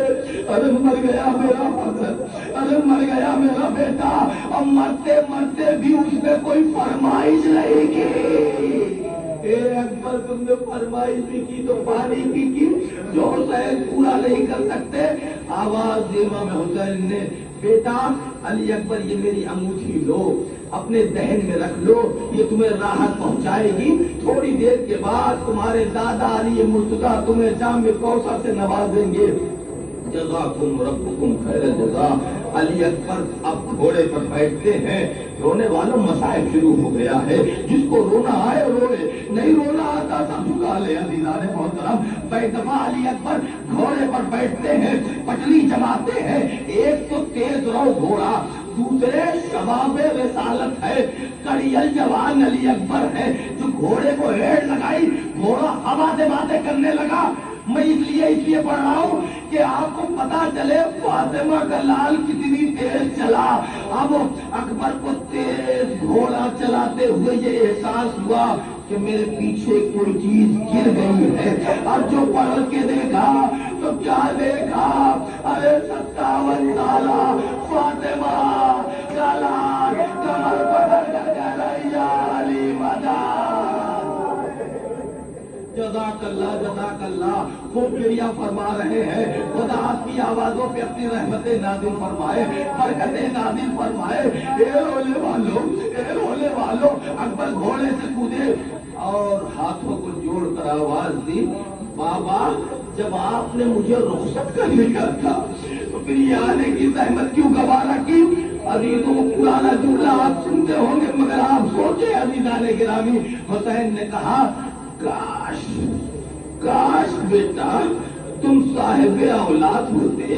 ارے مر گیا میرا حسن، ارے مر گیا میرا بیٹا، اور مرتے مرتے بھی اس میں کوئی فرمائش نہیں کی۔ اے اکبر تم نے فرمائش بھی کی تو پانی کی جو حسین پورا نہیں کر سکتے۔ آواز دی امام حسین نے، بیٹا علی اکبر یہ میری انگوٹھی لو، اپنے دہن میں رکھ لو، یہ تمہیں راحت پہنچائے گی، تھوڑی دیر کے بعد تمہارے دادا علی مرتضیٰ تمہیں جام کوثر سے نوازیں گے۔ جزاکم ربکم خیر جزا۔ علی اکبر اب گھوڑے پر بیٹھتے ہیں، رونے والوں مسائب شروع ہو گیا ہے، جس کو رونا آئے روئے، نہیں رونا آتا سب جھکا لے۔ عزیزان محترم، بے دفعہ علی اکبر گھوڑے پر بیٹھتے ہیں، پٹلی جماتے ہیں، ایک تو تیز رو گھوڑا، دوسرے شباب رسالت ہے، کڑیل جوان علی اکبر ہے، جو گھوڑے کو ہیڑ لگائی گھوڑا ہوا سے باتیں کرنے لگا۔ میں اس لیے پڑھ رہا ہوں کہ آپ کو پتا چلے فاطمہ کا لال کتنی تیز چلا۔ اب اکبر کو تیز گھوڑا چلاتے ہوئے یہ احساس ہوا کہ میرے پیچھے کوئی چیز گر گئی ہے، اور جو پلٹ کے دیکھا تو تو کیا دیکھا؟ ارے 57 سالہ فاطمہ جلال کمر پکڑ کر کہہ رہی یا علی مدد۔ جزاک اللہ خوب گریہ فرما رہے ہیں۔ خدا آپ کی آوازوں پہ اپنی رحمتیں نازل فرمائے، برکتیں نازل فرمائے۔ اے رونے والوں اکبر گھوڑے سے کودے اور ہاتھوں کو جوڑ کر آواز دی، بابا جب آپ نے مجھے رخصت کرنے کا تھا تو پھر یہ آنے کی زحمت کیوں گوارا کی؟ عزیزوں پرانا جملہ آپ سنتے ہوں گے مگر آپ سوچے عزیزان گرامی، حسین نے کہا کاش بیٹا تم صاحب اولاد ہوتے۔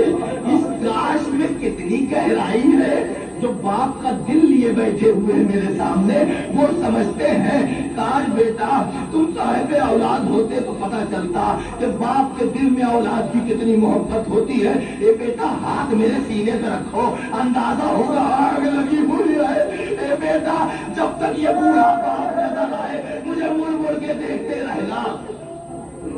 اس کاش میں کتنی گہرائی ہے جو باپ کا دل لیے بیٹھے ہوئے ہیں میرے سامنے، وہ سمجھتے ہیں کاش بیٹا تم صاحب اولاد ہوتے تو پتہ چلتا کہ باپ کے دل میں اولاد کی کتنی محبت ہوتی ہے۔ اے بیٹا ہاتھ میرے سینے پہ رکھو، اندازہ ہوگا آگ لگی ہوئی ہے۔ اے بیٹا جب تک یہ بوڑھا باپ نظر آئے مجھے مڑ مڑ کے دیکھتے رہنا۔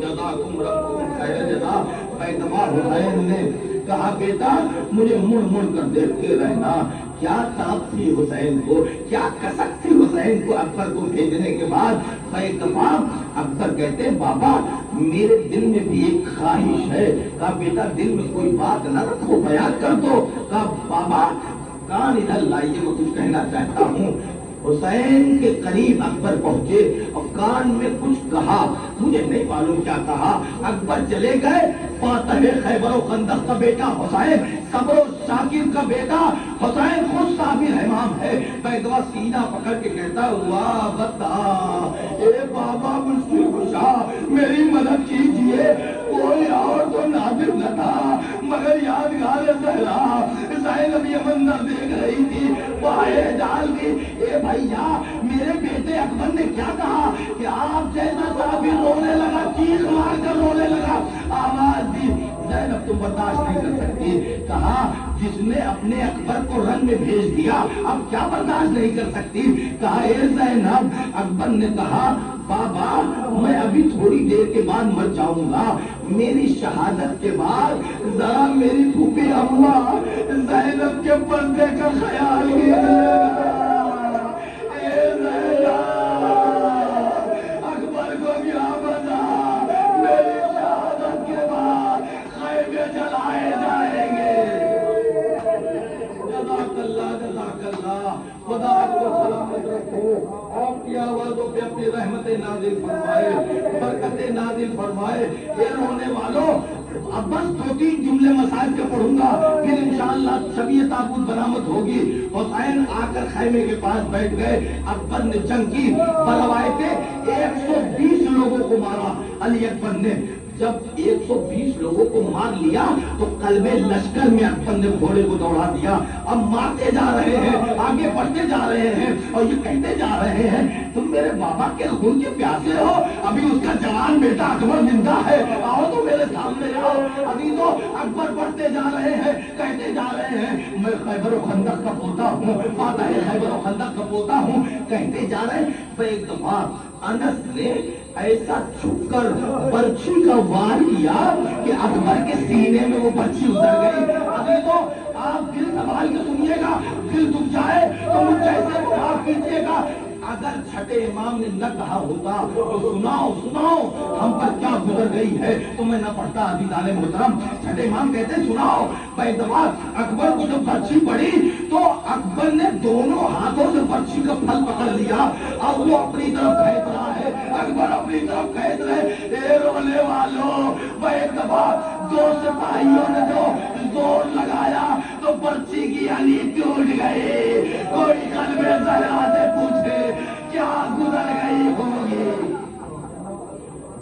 جزاکم ربکم خیر جزا۔ پیغمبر حسین نے کہا بیٹا مجھے مڑ مڑ کر دیکھتے رہنا۔ کیا تاب تھی حسین کو، کیا کسک تھی حسین کو اکبر کو بھیجنے کے بعد۔ پیغمبر اکبر کہتے بابا میرے دل میں بھی ایک خواہش ہے۔ کہا بیٹا دل میں کوئی بات نہ رکھو، بیان کر دو۔ کہا بابا کان ادھر لائیے میں کچھ کہنا چاہتا ہوں۔ حسین کے قریب اکبر پہنچے اور کان میں کچھ کہا، مجھے نہیں معلوم کیا کہا۔ اکبر چلے گئے، فاتح خیبر و خندق کا بیٹا حسین، صبر و شاکر کا بیٹا حسین خود صابر امام ہے۔ پیغمبر سینہ پکڑ کے کہتا واہ بتا اے بابا مشکل کشا میری مدد کیجئے، کوئی اور تو نادر نہ تھا مگر یادگار زہرا زینب یہ منظر دیکھ رہی تھی، پائے ڈال دی۔ اے بھائیا میرے بیٹے اکبر نے کیا کہا کہ آپ جیسا صابر رونے لگا، چیخ مار کر رونے لگا، آواز دی زینب تم برداشت نہیں کر سکتی۔ کہا جس نے اپنے اکبر کو رنگ میں بھیج دیا اب کیا برداشت نہیں کر سکتی۔ کہا اے زینب، اکبر نے کہا بابا میں ابھی تھوڑی دیر کے بعد مر جاؤں گا، میری شہادت کے بعد ذرا میری پھوپھی اماں زینب کے پردے کا خیال کیا۔ اے زینب اکبر کو کیا پتا میری شہادت کے بعد خیمے جلائے جائیں گے۔ جزاک اللہ خدا آپ کو سلامت رکھو، آپ کی آوازوں پہ اپنی رحمتیں نازل فرمائے، برکتیں نازل فرمائے۔ اے رونے والوں اب بس 2-3 جملے مسائل کے پڑھوں گا پھر انشاءاللہ شبیہ تابوت برآمد ہوگی۔ حسین آ کر خیمے کے پاس بیٹھ گئے، اکبر نے جنگ کی، بروایت 120 لوگوں کو مارا علی اکبر نے۔ جب 120 لوگوں کو مار لیا تو قلب لشکر میں اکبر نے گھوڑے کو دوڑا دیا۔ اب مارتے جا رہے ہیں، آگے بڑھتے جا رہے ہیں اور یہ کہتے جا رہے ہیں تم میرے بابا کے خون کے پیاسے ہو، ابھی اس کا جوان بیٹا اکبر زندہ ہے، آؤ تو میرے سامنے آؤ۔ ابھی تو اکبر بڑھتے جا رہے ہیں، کہتے جا رہے ہیں میں خیبر و خندق کا پوتا ہوں، فاتح خیبر و خندق کا پوتا ہوں، کہتے جا رہے ہیں۔ پیغمبر انس نے ایسا چھپ کر برچھی کا وار کیا کہ اکبر کے سینے میں وہ برچھی اتر گئی۔ ابھی تو آپ دل سنبھال کے سنیے گا، دل دکھ جائے تو مجھ جیسے کو معاف کیجیے گا۔ اگر چھٹے امام نے نہ کہا ہوتا تو سناؤ ہم پر کیا گزر گئی ہے تو میں نہ پڑھتا عزیزان محترم۔ چھٹے امام کہتے سناؤ پیغمبر اکبر کو جب برچھی پڑی تو اکبر نے دونوں ہاتھوں سے برچھی کا پھل پکڑ لیا اور وہ اپنی طرف کھینچ رہا ہے، اکبر اپنی طرف کھینچ رہے۔ اے رونے والوں پیغمبر 2 سپاہیوں نے جو زور لگایا تو برچھی کی علی ٹوٹ گئی۔ کوئی قلب زہرا سے پوچھے کیا گزر گئی ہوگی۔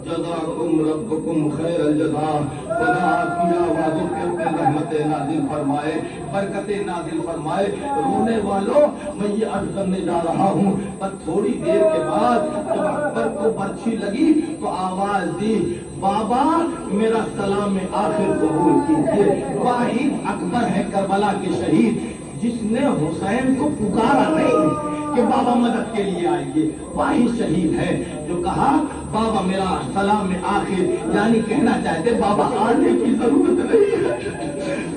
جزاکم ربکم خیر الجزا۔ خدا آپ کی آوازوں پہ اپنے رحمتیں نازل فرمائے، برکتیں نازل فرمائے۔ رونے والوں میں یہ عرض کرنے جا رہا ہوں پر تھوڑی دیر کے بعد جب اکبر کو برچھی لگی تو آواز دی بابا میرا سلام آخر قبول کیجیے۔ واحد اکبر ہے کربلا کے شہید جس نے حسین کو پکارا نہیں کہ بابا مدد کے لیے آئیے، واحد شہید ہے جو کہا بابا میرا سلام آخر، یعنی کہنا چاہتے بابا آنے کی ضرورت نہیں ہے،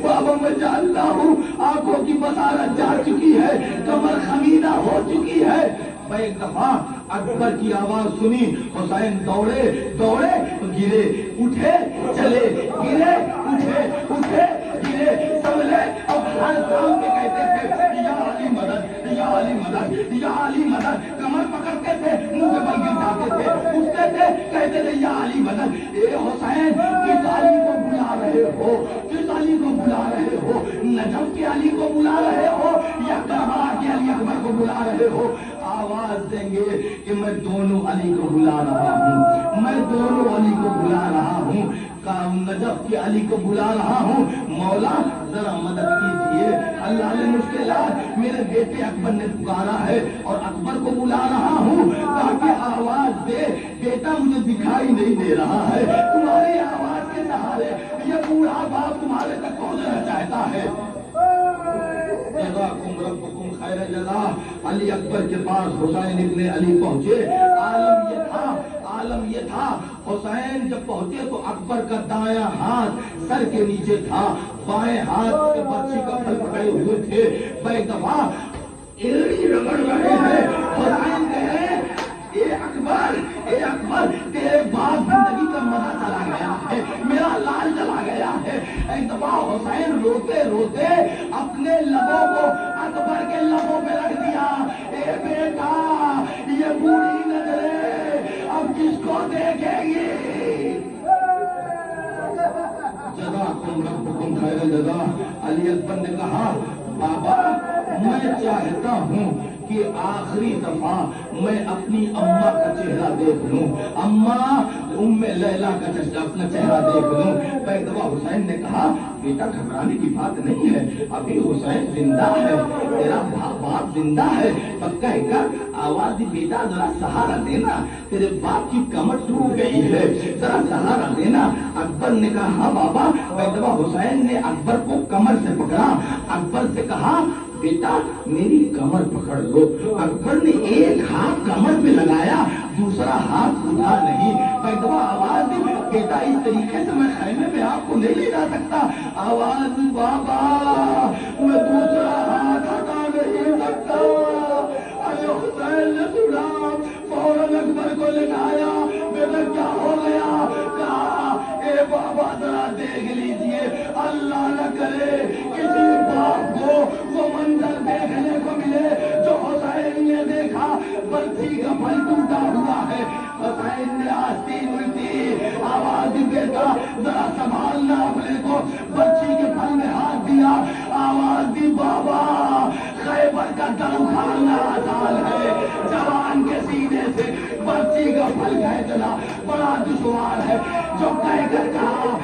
بابا میں جانتا ہوں آنکھوں کی بصارت جا چکی ہے، کمر خمیدہ ہو چکی ہے۔ ایک دفعہ اکبر کی آواز سنی، حسین دوڑے دوڑے گرے، اٹھے چلے، گرے اٹھے، اٹھے گرے، سنبھلے اور ہر کام میں کہتے تھے یا علی مدد، یا علی مدد، یا علی مدد، کمر پکڑتے تھے، منہ کے بل گر جاتے تھے، اٹھتے تھے کہتے تھے یا علی مدد۔ اے حسین کس علی کو بلا رہے ہو، کس علی کو بلا رہے ہو؟ نجف کے علی کو بلا رہے ہو یا کربلا کے علی اکبر کو بلا رہے ہو؟ آواز دیں گے کہ میں دونوں علی کو بلا رہا ہوں، میں دونوں علی کو بلا رہا ہوں، نجف کے علی کو بلا رہا ہوں، مولا ذرا مدد کیجئے، اللہ نے مشکلات میرے بیٹے اکبر نے پکارا ہے اور اکبر کو بلا رہا ہوں تاکہ آواز دے، بیٹا مجھے دکھائی نہیں دے رہا ہے، تمہاری آواز کے سہارے یہ بوڑھا باپ تمہارے تک پہنچنا چاہتا ہے۔ جزاکم ربکم خیر جزا۔ علی اکبر کے پاس حسین ابن علی پہنچے، عالم یہ تھا حسین جب پہنچے تو اکبر کا دایاں ہاتھ سر کے نیچے تھا، بائیں ہاتھ سے برچی کا پھل پکڑے ہوئے تھے، بے دفعہ ایڑی رگڑ رہے ہیں۔ حسین کہے اے اکبر تیرے بعد زندگی کا مزہ چلا گیا ہے، میرا لال چلا گیا ہے۔ ایک دفعہ حسین روتے روتے اپنے لبوں کو اکبر کے لبوں پہ رکھ دیا، اے بیٹا یہ بوڑھی نظریں اب کس کو دیکھے گی؟ جزاکم ربکم خیر جزا۔ علی اکبر نے کہا بابا میں چاہتا ہوں کہ آخری دفعہ میں اپنی اماں کا چہرہ دیکھ لوں، اماں ام لیلا کا اپنا چہرہ دیکھ لوں۔ ایک دفعہ حسین نے کہا بیٹا گھبرانے کی بات نہیں ہے، ابھی حسین زندہ ہے، تیرا باپ زندہ ہے، پکا کر آواز دی بیٹا ذرا سہارا دینا، تیرے باپ کی کمر ٹوٹ گئی ہے، ذرا سہارا دینا۔ اکبر نے کہا ہاں بابا۔ ایک دفعہ حسین نے اکبر کو کمر سے پکڑا، اکبر سے کہا بیٹا میری کمر پکڑ لو۔ اکبر نے ایک ہاتھ کمر پہ لگایا، دوسرا ہاتھ اٹھا نہیں۔ ایک دفعہ آواز دی بیٹا اس طریقے سے میں خیمے میں آپ کو نہیں لے جا سکتا۔ آواز دی بابا میں دوسرا ہاتھ ہٹا نہیں سکتا۔ ارے حسین نے سنا، فوراً اکبر کو لگایا، بیٹا کیا ہو گیا؟ کہا اے بابا ذرا دیکھ لیجئے، اللہ نہ کرے کسی باپ کو وہ منظر دیکھنے کو ملے جو حسین نے دیکھا، برچی کا پھل ٹوٹا ہوا ہے۔ حسین نے آستین الٹی، آواز دی بیٹا ذرا سنبھالنا اپنے کو، برچی کے پھل میں ہاتھ دیا، آواز دی بابا خیبر کا در اکھاڑنا آسان ہے، جوان کے سینے سے برچی کا پھل کھینچنا بڑا دشوار ہے۔ جو کہہ کر کہا